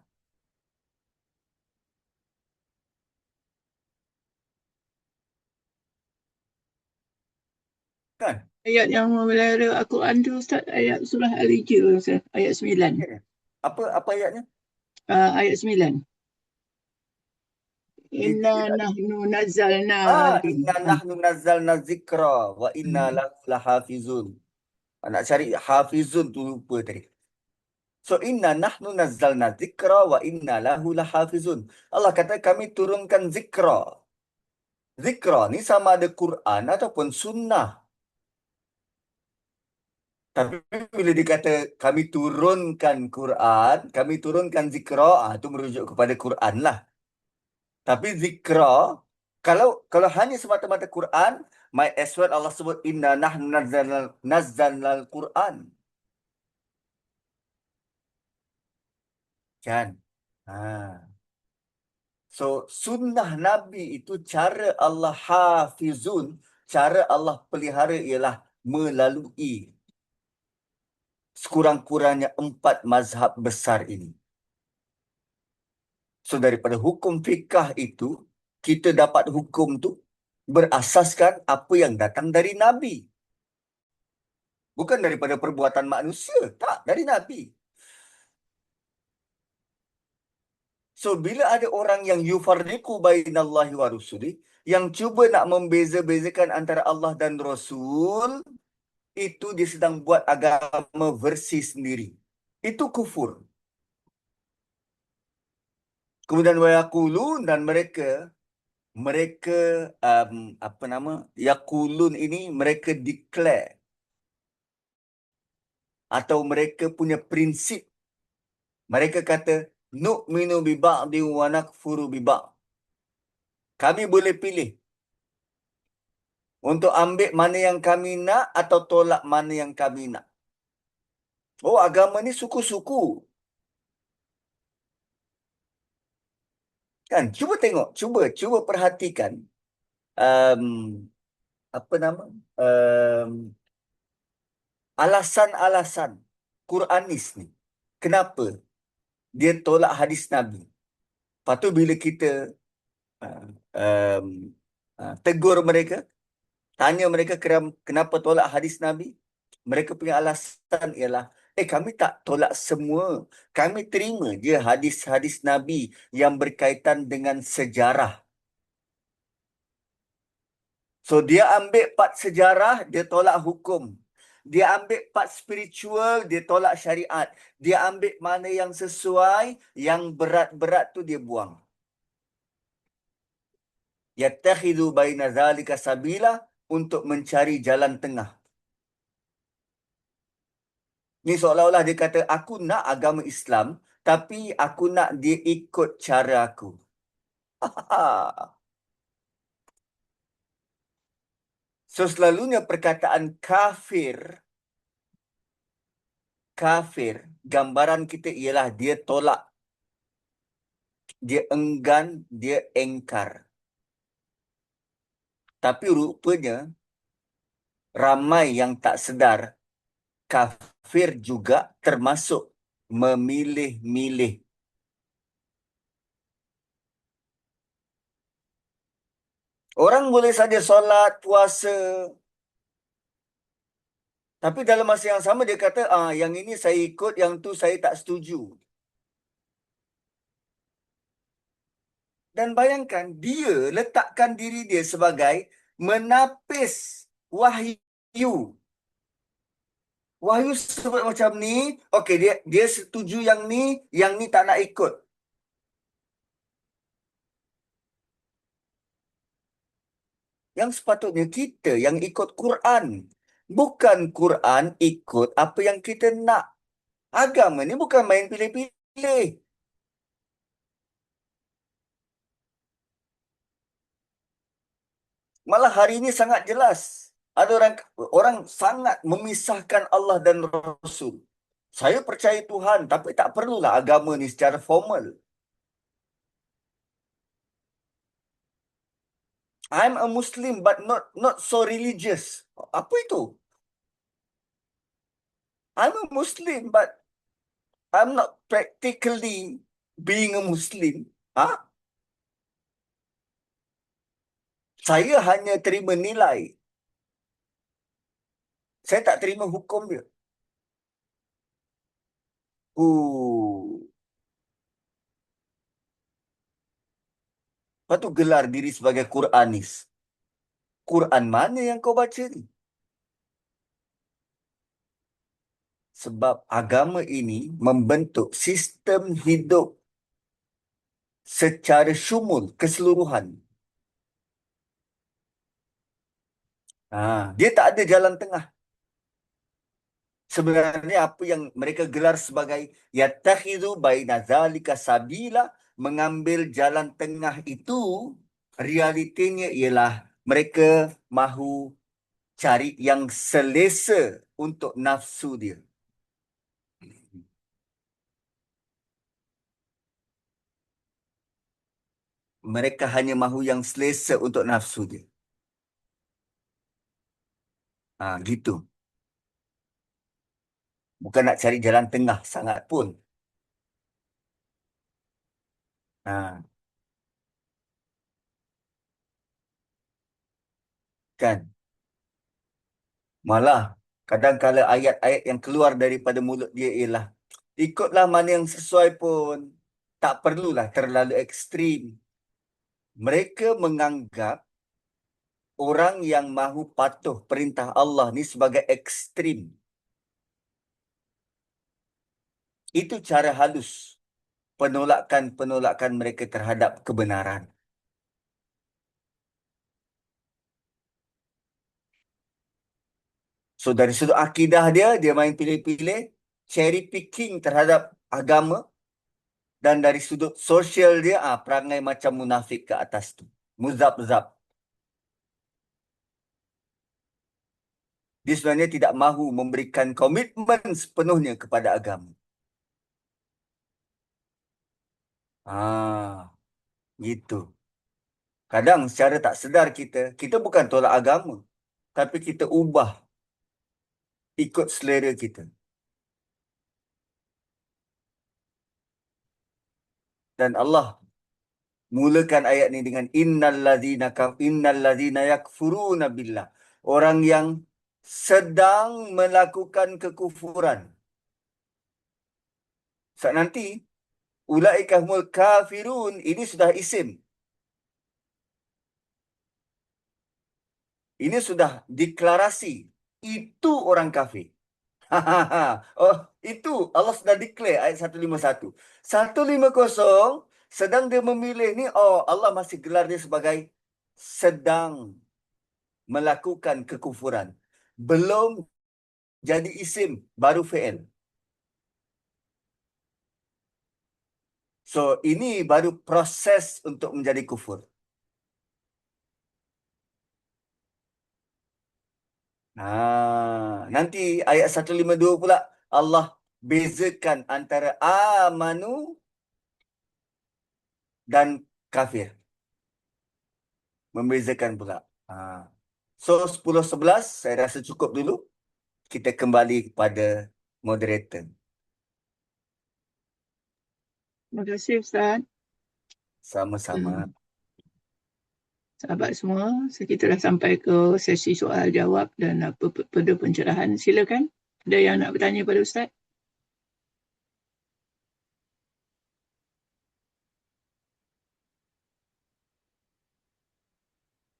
Kan? Ayat yang memelihara Al-Quran tu Ustaz, ayat surah Al-Hijr Ustaz, ayat 9. Apa ayatnya? Ayat 9. Inna Hijri tak ada. nahnu nazzalna Inna nahnu nazzalna zikra wa inna lahu lahafizun. Nak cari hafizun tu lupa tadi. So inna nahnu nazzalna zikra wa inna lahu lahafizun. Allah kata kami turunkan zikra. Zikra ni sama ada Quran ataupun sunnah. Tapi bila dikata kami turunkan Quran, kami turunkan zikra, itu merujuk kepada Quran lah. Tapi zikra, kalau hanya semata-mata Quran, might as well Allah sebut inna nahnu nazzalna al-Quran. Kan? Ha. So, sunnah Nabi itu cara Allah hafizun, cara Allah pelihara ialah melalui sekurang-kurangnya 4 mazhab besar ini. So, daripada hukum fikah itu, kita dapat hukum tu berasaskan apa yang datang dari Nabi. Bukan daripada perbuatan manusia. Tak, dari Nabi. So, bila ada orang yang yufarriqu bainallahi wa rusuli, yang cuba nak membeza-bezakan antara Allah dan Rasul, itu dia sedang buat agama versi sendiri. Itu kufur. Kemudian wayaqulun, dan mereka apa nama? Yaqulun ini mereka declare atau mereka punya prinsip. Mereka kata nu'minu bi ba'din wa nakfuru bi ba'd. Kami boleh pilih untuk ambil mana yang kami nak atau tolak mana yang kami nak. Oh, agama ni suku-suku. Kan? Cuba tengok, cuba perhatikan um, apa nama? Um, Alasan-alasan Quranis ni. Kenapa dia tolak hadis Nabi? Lepas tu bila kita uh, um, tegur mereka, tanya mereka kenapa tolak hadis Nabi, mereka punya alasan ialah, kami tak tolak semua. Kami terima je hadis-hadis Nabi yang berkaitan dengan sejarah. So dia ambil part sejarah, dia tolak hukum. Dia ambil part spiritual, dia tolak syariat. Dia ambil mana yang sesuai, yang berat-berat tu dia buang. Yattakhidhu baina zalika sabila, untuk mencari jalan tengah. Ni seolah-olah dia kata, aku nak agama Islam, tapi aku nak dia ikut cara aku. So selalunya perkataan kafir, gambaran kita ialah dia tolak, dia enggan, dia engkar. Tapi rupanya ramai yang tak sedar kafir juga termasuk memilih-milih. Orang boleh saja solat, puasa, tapi dalam masa yang sama dia kata, yang ini saya ikut, yang tu saya tak setuju. Dan bayangkan, dia letakkan diri dia sebagai menapis wahyu. Wahyu sebut macam ni, okey, dia setuju yang ni tak nak ikut. Yang sepatutnya kita yang ikut Quran. Bukan Quran ikut apa yang kita nak. Agama ni bukan main pilih-pilih. Malah hari ini sangat jelas. Ada orang sangat memisahkan Allah dan Rasul. Saya percaya Tuhan, tapi tak perlulah agama ni secara formal. I'm a Muslim but not so religious. Apa itu? I'm a Muslim but I'm not practically being a Muslim. Ah, saya hanya terima nilai. Saya tak terima hukum dia. Uh. Lepas tu gelar diri sebagai Quranis. Quran mana yang kau baca ni? Sebab agama ini membentuk sistem hidup secara syumul, keseluruhan. Dia tak ada jalan tengah. Sebenarnya apa yang mereka gelar sebagai yattakhidhu baina zalika sabila, mengambil jalan tengah itu, realitinya ialah mereka mahu cari yang selesa untuk nafsu dia. Mereka hanya mahu yang selesa untuk nafsu dia. Gitu. Bukan nak cari jalan tengah sangat pun. Ha, kan? Malah kadang-kala ayat-ayat yang keluar daripada mulut dia ialah, ikutlah mana yang sesuai pun. Tak perlulah terlalu ekstrim. Mereka menganggap orang yang mahu patuh perintah Allah ni sebagai ekstrim. Itu cara halus penolakan-penolakan mereka terhadap kebenaran. So dari sudut akidah dia, dia main pilih-pilih, cherry picking terhadap agama, dan dari sudut sosial dia, perangai macam munafik ke atas tu. Muzab-zab. Dia sebenarnya tidak mahu memberikan komitmen sepenuhnya kepada agama. Ah, gitu. Kadang secara tak sedar kita bukan tolak agama, tapi kita ubah ikut selera kita. Dan Allah mulakan ayat ni dengan innal ladzina yakfuruna billah. Orang yang sedang melakukan kekufuran. Saat nanti ulaika humul kafirun, ini sudah isim. Ini sudah deklarasi. Itu orang kafir. Oh, itu Allah sudah declare ayat 151. 150 sedang dia memilih ni, oh Allah masih gelar dia sebagai sedang melakukan kekufuran. Belum jadi isim, baru fi'il. So, ini baru proses untuk menjadi kufur. Nanti ayat 152 pula Allah bezakan antara amanu dan kafir. Membezakan pula. Ha. So 10-11 saya rasa cukup dulu. Kita kembali kepada moderator. Terima kasih Ustaz. Sama-sama. Sahabat semua, kita dah sampai ke sesi soal jawab dan pada pencerahan. Silakan. Ada yang nak bertanya pada Ustaz?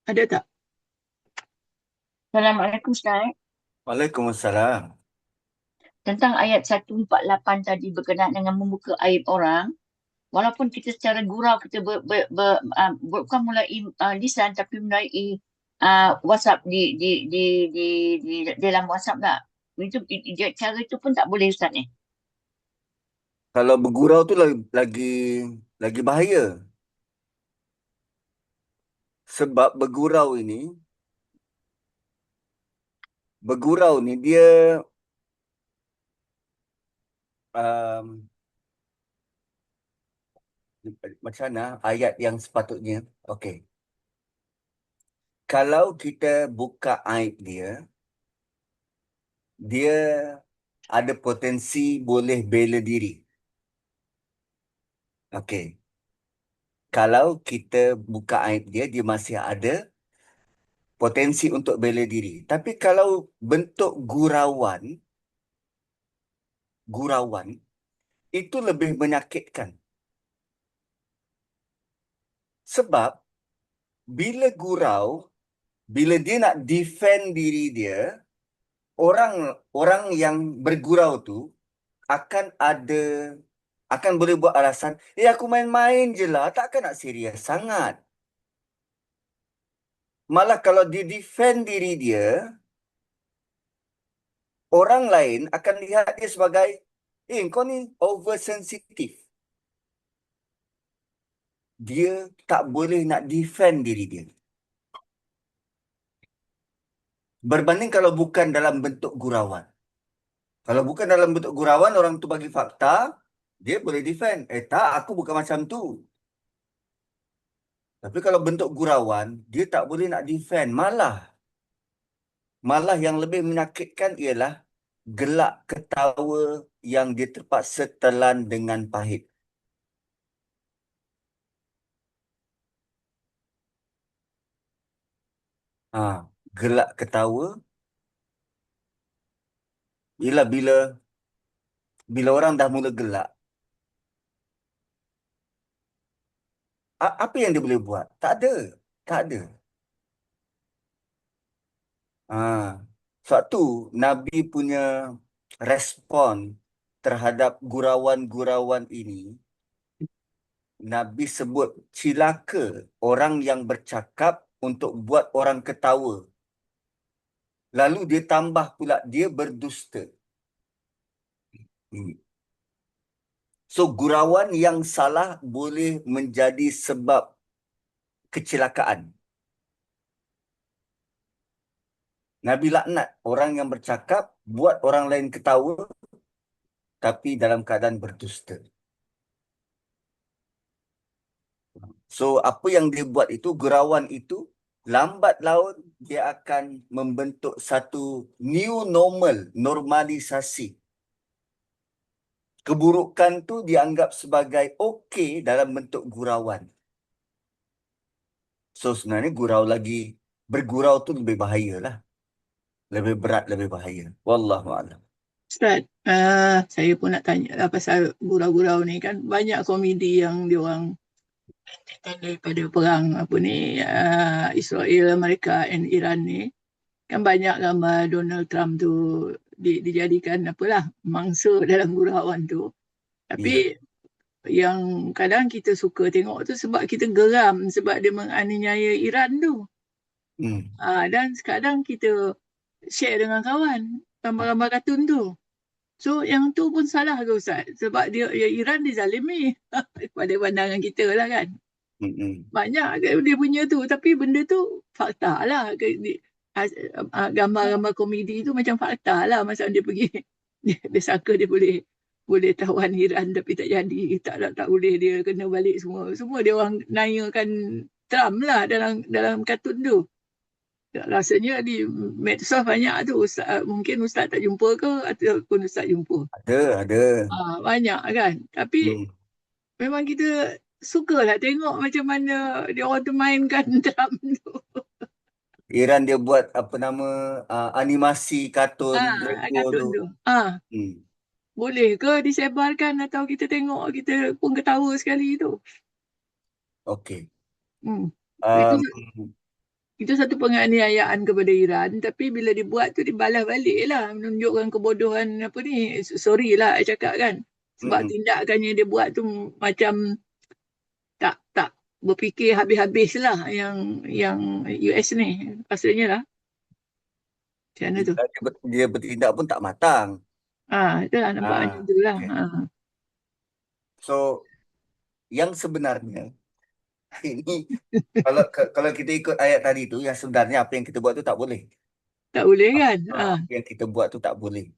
Ada tak? Assalamualaikum Ustaz. Waalaikumsalam. Tentang ayat 148 tadi berkenaan dengan membuka aib orang, walaupun kita secara gurau kita bukan mulai lisan tapi mulai WhatsApp di dalam WhatsApp tak? Itu cara itu pun tak boleh Ustaz ni. Kalau bergurau tu lagi bahaya. Sebab bergurau ni dia um, macam mana ayat yang sepatutnya. Okey. Kalau kita buka aib dia ada potensi boleh bela diri. Okey. Kalau kita buka aib dia masih ada potensi untuk bela diri. Tapi kalau bentuk gurauan itu lebih menyakitkan. Sebab bila gurau, bila dia nak defend diri dia, orang yang bergurau tu akan boleh buat alasan, aku main-main je lah, takkan nak serius sangat. Malah kalau dia defend diri dia, orang lain akan lihat dia sebagai, kau ni oversensitif. Dia tak boleh nak defend diri dia. Berbanding kalau bukan dalam bentuk gurauan. Kalau bukan dalam bentuk gurauan, orang tu bagi fakta, dia boleh defend. Tak, aku bukan macam tu. Tapi kalau bentuk gurauan, dia tak boleh nak defend. Malah yang lebih menyakitkan ialah gelak ketawa yang dia terpaksa telan dengan pahit. Gelak ketawa ialah bila orang dah mula gelak, apa yang dia boleh buat? Tak ada. Tak ada. Sebab tu Nabi punya respon terhadap gurauan-gurauan ini, Nabi sebut cilaka orang yang bercakap untuk buat orang ketawa. Lalu dia tambah pula dia berdusta. So gurauan yang salah boleh menjadi sebab kecelakaan. Nabi laknat orang yang bercakap buat orang lain ketawa tapi dalam keadaan berdusta. So apa yang dia buat itu, gurauan itu, lambat laun dia akan membentuk satu new normal, normalisasi. Keburukan tu dianggap sebagai okey dalam bentuk gurauan. So sebenarnya bergurau tu lebih bahaya lah. Lebih berat, lebih bahaya. Wallahu a'lam. Ustaz, saya pun nak tanya lah pasal gurau-gurau ni kan. Banyak komedi yang diorang rentetan daripada perang apa ni, Israel, Amerika and Iran ni. Kan banyak gambar Donald Trump tu dijadikan apalah mangsa dalam gurauan tu. Tapi Ya. yang kadang kita suka tengok tu sebab kita geram sebab dia menganiaya Iran tu. Hmm. Dan kadang kita share dengan kawan gambar-gambar kartun tu. So yang tu pun salah ke Ustaz? Sebab dia Iran dizalimi pada pandangan kita lah kan. Hmm. Banyak dia punya tu, tapi benda tu fakta lah. Gambar-gambar komedi tu macam fakta lah masa dia pergi. Dia sangka dia boleh tawan Iran tapi tak jadi. Tak boleh, dia kena balik semua. Semua dia orang nayakan Trump lah dalam kartun tu. Rasanya di medsos banyak tu. Mungkin Ustaz tak jumpa ke ataupun Ustaz jumpa. Ada. Banyak kan. Tapi Hmm. memang kita sukalah tengok macam mana dia orang tu mainkan Trump tu. Iran dia buat apa nama animasi kartun Draco Kartun tu. tu. Hmm. Boleh ke disebarkan atau kita tengok kita pun ketawa sekali tu. Okey. Hmm. Itu Um, itu satu penganiayaan kepada Iran, tapi bila dibuat tu dibalas balik lah, menunjukkan kebodohan apa ni. Sorry lah saya cakap kan. Sebab mm-mm. tindakannya dia buat tu macam tak berfikir habis-habis lah yang US ni. Pasalnya lah. Macam mana tu? Dia bertindak pun tak matang. Itulah nampak macam tu lah. Okay. So yang sebenarnya ini kalau kita ikut ayat tadi tu, yang sebenarnya apa yang kita buat tu tak boleh. Tak boleh kan? Apa yang kita buat tu tak boleh.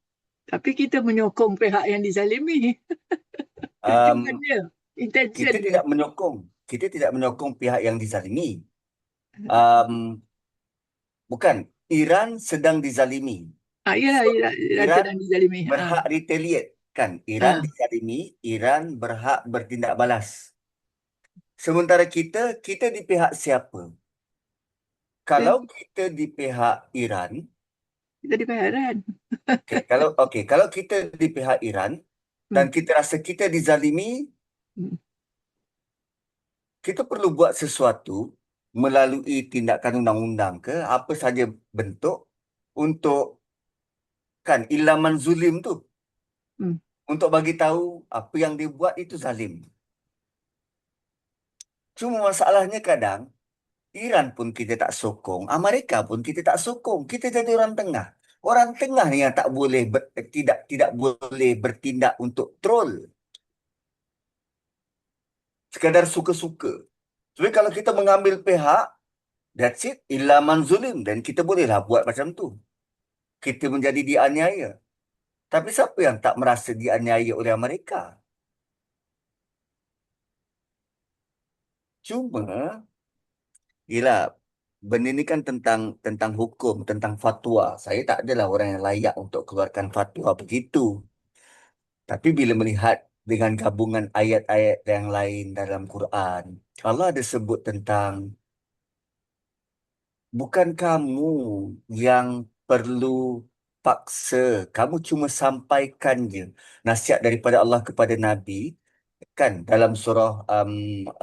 Tapi kita menyokong pihak yang dizalimi. Tujuan Um, dia, intention kita dia. tidak menyokong pihak yang dizalimi. Um, Bukan, Iran sedang dizalimi. Yalah, So, Iran Iran sedang dizalimi. berhak retaliate kan? Iran Ah, dizalimi, Iran berhak bertindak balas. Sementara kita di pihak siapa? Kalau Kita, kita di pihak Iran, kita dibayaran. kalau kita di pihak Iran dan Hmm. kita rasa kita dizalimi, Hmm. kita perlu buat sesuatu melalui tindakan undang-undang ke apa saja bentuk untuk kan ilaman zulim tu, Hmm. untuk bagi tahu apa yang dia buat itu zalim. Cuma masalahnya kadang Iran pun kita tak sokong, Amerika pun kita tak sokong. Kita jadi orang tengah. Orang tengah ni yang tak boleh tidak boleh bertindak untuk troll, sekadar suka-suka. Jadi kalau kita mengambil pihak, that's it, illa man zulim, dan kita bolehlah buat macam tu. Kita menjadi dianiaya. Tapi siapa yang tak merasa dianiaya oleh Amerika? Cuma, yelah, benda ni kan tentang hukum, tentang fatwa. Saya tak adalah orang yang layak untuk keluarkan fatwa begitu. Tapi bila melihat dengan gabungan ayat-ayat yang lain dalam Quran, Allah ada sebut tentang bukan kamu yang perlu paksa, kamu cuma sampaikan je nasihat daripada Allah kepada Nabi, kan dalam surah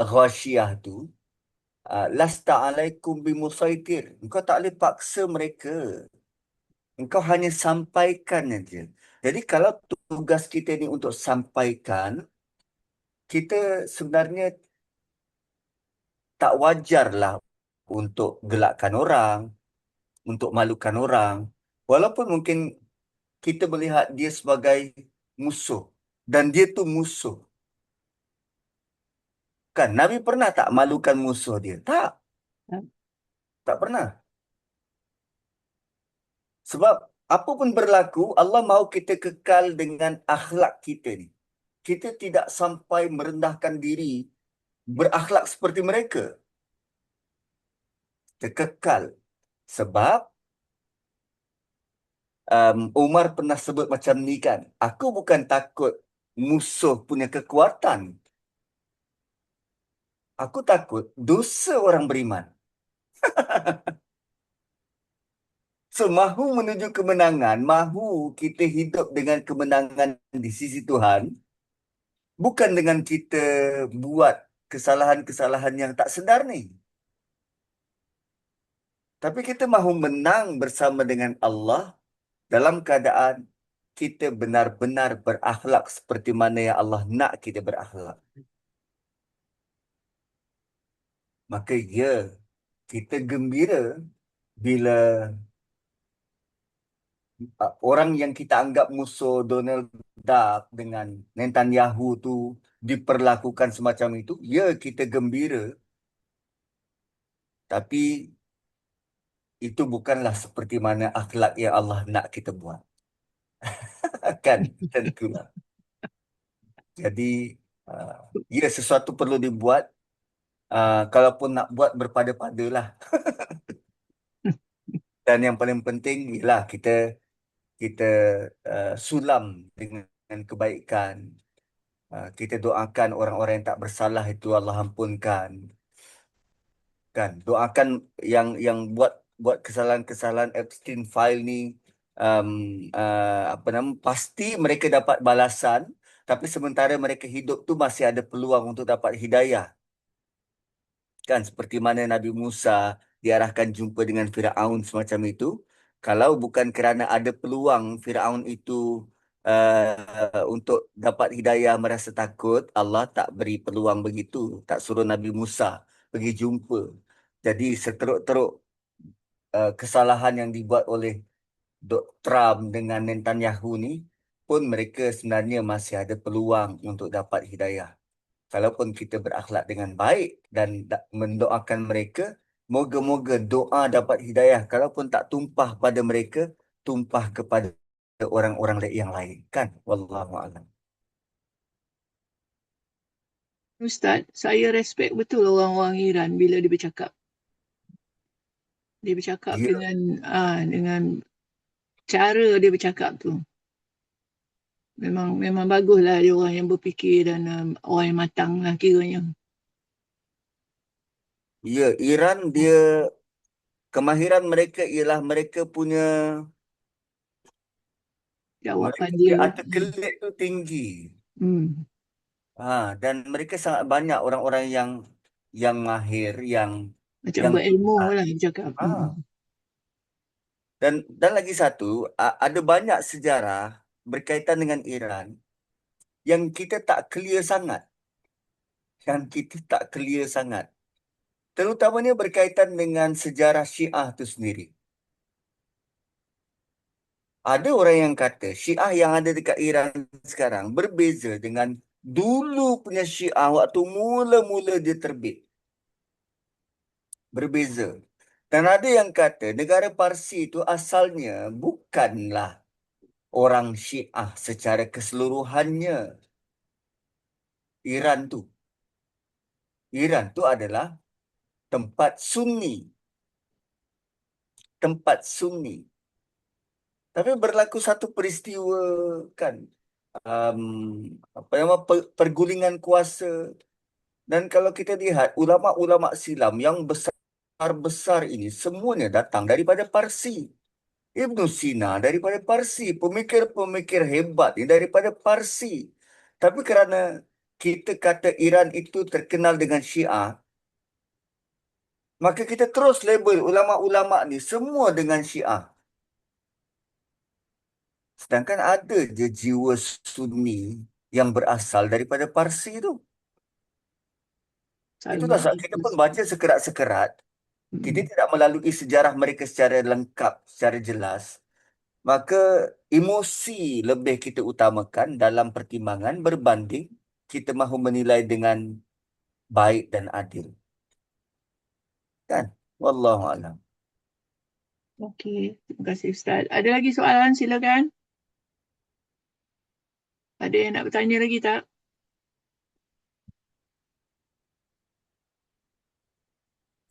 Ghashiyah tu, lasta alaikum bimusaitir. Engkau tak boleh paksa mereka. Engkau hanya sampaikan aja. Jadi kalau tugas kita ni untuk sampaikan, kita sebenarnya tak wajarlah untuk gelakkan orang, untuk malukan orang. Walaupun mungkin kita melihat dia sebagai musuh dan dia tu musuh. Kan Nabi pernah tak malukan musuh dia? Tak pernah. Sebab apa pun berlaku, Allah mahu kita kekal dengan akhlak kita ni. Kita tidak sampai merendahkan diri berakhlak seperti mereka. Terkekal. Sebab Umar pernah sebut macam ni kan. Aku bukan takut musuh punya kekuatan. Aku takut dosa orang beriman. So, mahu menuju kemenangan, mahu kita hidup dengan kemenangan di sisi Tuhan, bukan dengan kita buat kesalahan-kesalahan yang tak sedar ni. Tapi kita mahu menang bersama dengan Allah dalam keadaan kita benar-benar berakhlak seperti mana yang Allah nak kita berakhlak. Maka ya, kita gembira bila orang yang kita anggap musuh Donald Duck dengan Netanyahu tu diperlakukan semacam itu. Ya, kita gembira. Tapi itu bukanlah seperti mana akhlak yang Allah nak kita buat. Kan? Tentulah. Jadi, ya sesuatu perlu dibuat. Kalaupun nak buat berpada-padalah. Dan yang paling penting ialah kita sulam dengan kebaikan. Kita doakan orang-orang yang tak bersalah itu Allah ampunkan. Kan? Doakan yang buat kesalahan-kesalahan Epstein file ni, um, apa nama, pasti mereka dapat balasan, tapi sementara mereka hidup tu masih ada peluang untuk dapat hidayah. Kan seperti mana Nabi Musa diarahkan jumpa dengan Firaun semacam itu. Kalau bukan kerana ada peluang Firaun itu untuk dapat hidayah, merasa takut, Allah tak beri peluang begitu, tak suruh Nabi Musa pergi jumpa. Jadi seteruk-teruk kesalahan yang dibuat oleh Trump dengan Netanyahu ni pun mereka sebenarnya masih ada peluang untuk dapat hidayah. Kalaupun kita berakhlak dengan baik dan mendoakan mereka, moga-moga doa dapat hidayah. Kalaupun tak tumpah pada mereka, tumpah kepada orang-orang yang lain. Kan? Wallahualam. Ustaz, saya respect betul orang-orang Iran bila dia bercakap. Dia bercakap Ya, dengan cara dia bercakap tu. Memang baguslah dia orang yang berfikir dan orang yang matang lah kiranya. ya, Iran dia kemahiran mereka ialah mereka punya Jawapan mereka dia. punya articulate tu tinggi. Hmm. Dan mereka sangat banyak orang-orang yang mahir, Macam yang berilmu pintar. lah dia cakap. Ah, dan lagi satu, ada banyak sejarah berkaitan dengan Iran yang kita tak clear sangat. Yang kita tak clear sangat. Terutamanya berkaitan dengan sejarah Syiah itu sendiri. Ada orang yang kata Syiah yang ada dekat Iran sekarang berbeza dengan dulu punya Syiah waktu mula-mula dia terbit. Berbeza. Dan ada yang kata negara Parsi itu asalnya bukanlah orang Syiah secara keseluruhannya. Iran tu adalah tempat Sunni. Tempat Sunni. Tapi berlaku satu peristiwa kan, um, apa nama, pergulingan kuasa. Dan kalau kita lihat ulama-ulama silam yang besar-besar ini semuanya datang daripada Parsi. Ibn Sina daripada Parsi, pemikir-pemikir hebat ini daripada Parsi. Tapi kerana kita kata Iran itu terkenal dengan Syiah, maka kita terus label ulama-ulama ni semua dengan Syiah. Sedangkan ada je jiwa Sunni yang berasal daripada Parsi tu. Itulah Salman. sebab kita pun baca sekerat-sekerat. Kita tidak melalui sejarah mereka secara lengkap, secara jelas. Maka emosi lebih kita utamakan dalam pertimbangan berbanding kita mahu menilai dengan baik dan adil. Kan? Wallahualam. Okey, terima kasih Ustaz. Ada lagi soalan? Silakan. Ada yang nak bertanya lagi tak?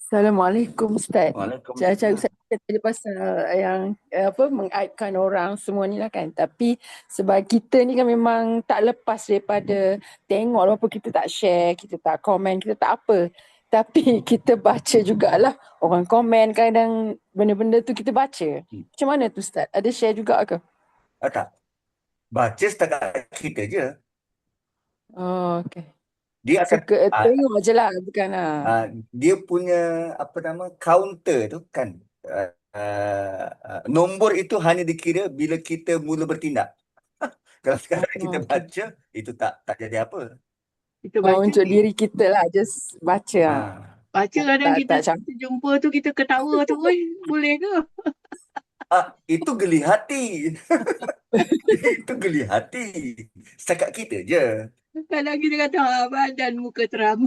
Assalamualaikum Ustaz. Cara Waalaikumsalam. Ustaz tadi pasal yang mengaibkan orang semua ni lah kan. Tapi sebab kita ni kan memang tak lepas daripada tengok walaupun kita tak share, kita tak komen, kita tak apa. Tapi kita baca jugalah orang komen kadang benda-benda tu kita baca. Macam mana tu Ustaz? Ada share juga ke? Tak. Baca setakat kita je. Oh, okay. Dia akan Suka tengok je lah, bukan lah. dia punya counter tu kan, nombor itu hanya dikira bila kita mula bertindak. Kalau sekarang kita Okay. baca, itu tak jadi apa. Kita baca untuk diri kita lah, just baca lah. Baca kadang kita tak macam jumpa tu kita ketawa tu, boleh ke? Itu geli hati. Itu geli hati. Setakat kita je. Kadang kita kata badan muka teram.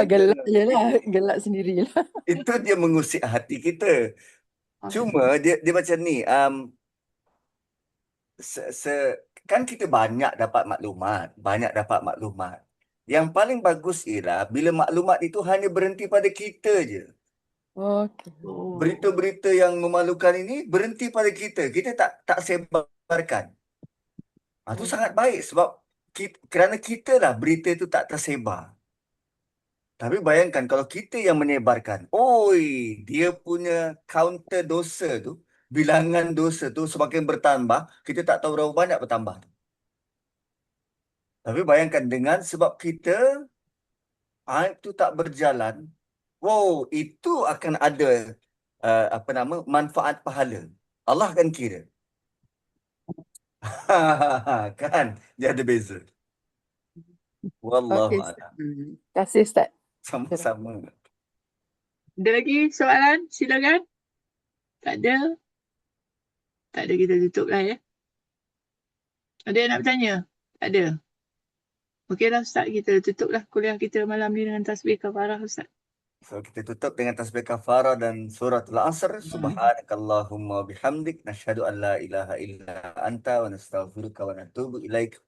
Gelak je lah, gelak sendirilah. Itu dia mengusik hati kita. Cuma dia macam ni, kan kita banyak dapat maklumat. Yang paling bagus ialah bila maklumat itu hanya berhenti pada kita je. Okay. Berita-berita yang memalukan ini berhenti pada kita. Kita tak sebarkan. Itu sangat baik sebab kerana kita lah berita itu tak tersebar. Tapi bayangkan kalau kita yang menyebarkan, dia punya counter dosa tu, bilangan dosa tu semakin bertambah, kita tak tahu berapa banyak bertambah. Tapi bayangkan dengan sebab kita aib tu tak berjalan, itu akan ada manfaat pahala. Allah akan kira. Kan? Dia ada beza. Wallahu a'lam. Terima kasih Ustaz. Sama-sama. Ada lagi soalan? Silakan. Tak ada? Tak ada, kita tutup lah ya. Ada yang nak bertanya? Tak ada? Okeylah Ustaz, kita tutup lah kuliah kita malam ni dengan tasbih kafarah Ustaz. So kita tutup dengan tasbih kafarah dan surah Al-Asr. Subhanakallahumma bihamdik nashhadu an la ilaha illa anta wa nastaghfiruka wa natubu ilaik.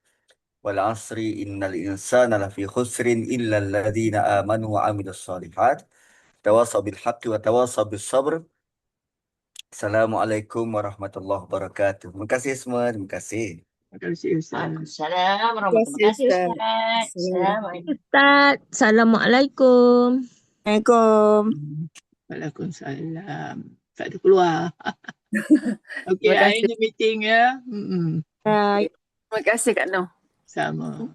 Wal asri innal insana lafi khusrin illa alladhina amanu wa amilus solihat. Tawasaw bil haqqi wa tawasaw bis sabr. Assalamualaikum warahmatullahi wabarakatuh. Terima kasih semua. Terima kasih. Terima kasih Ustaz. Waalaikumsalam warahmatullahi wabarakatuh. Ustaz. Assalamualaikum. Ustaz, Assalamualaikum. Assalamualaikum. Waalaikumsalam. Tak ada keluar. Okey, Terima kasih. akhirnya meeting ya. Bye. Terima kasih Kak Noh. Sama.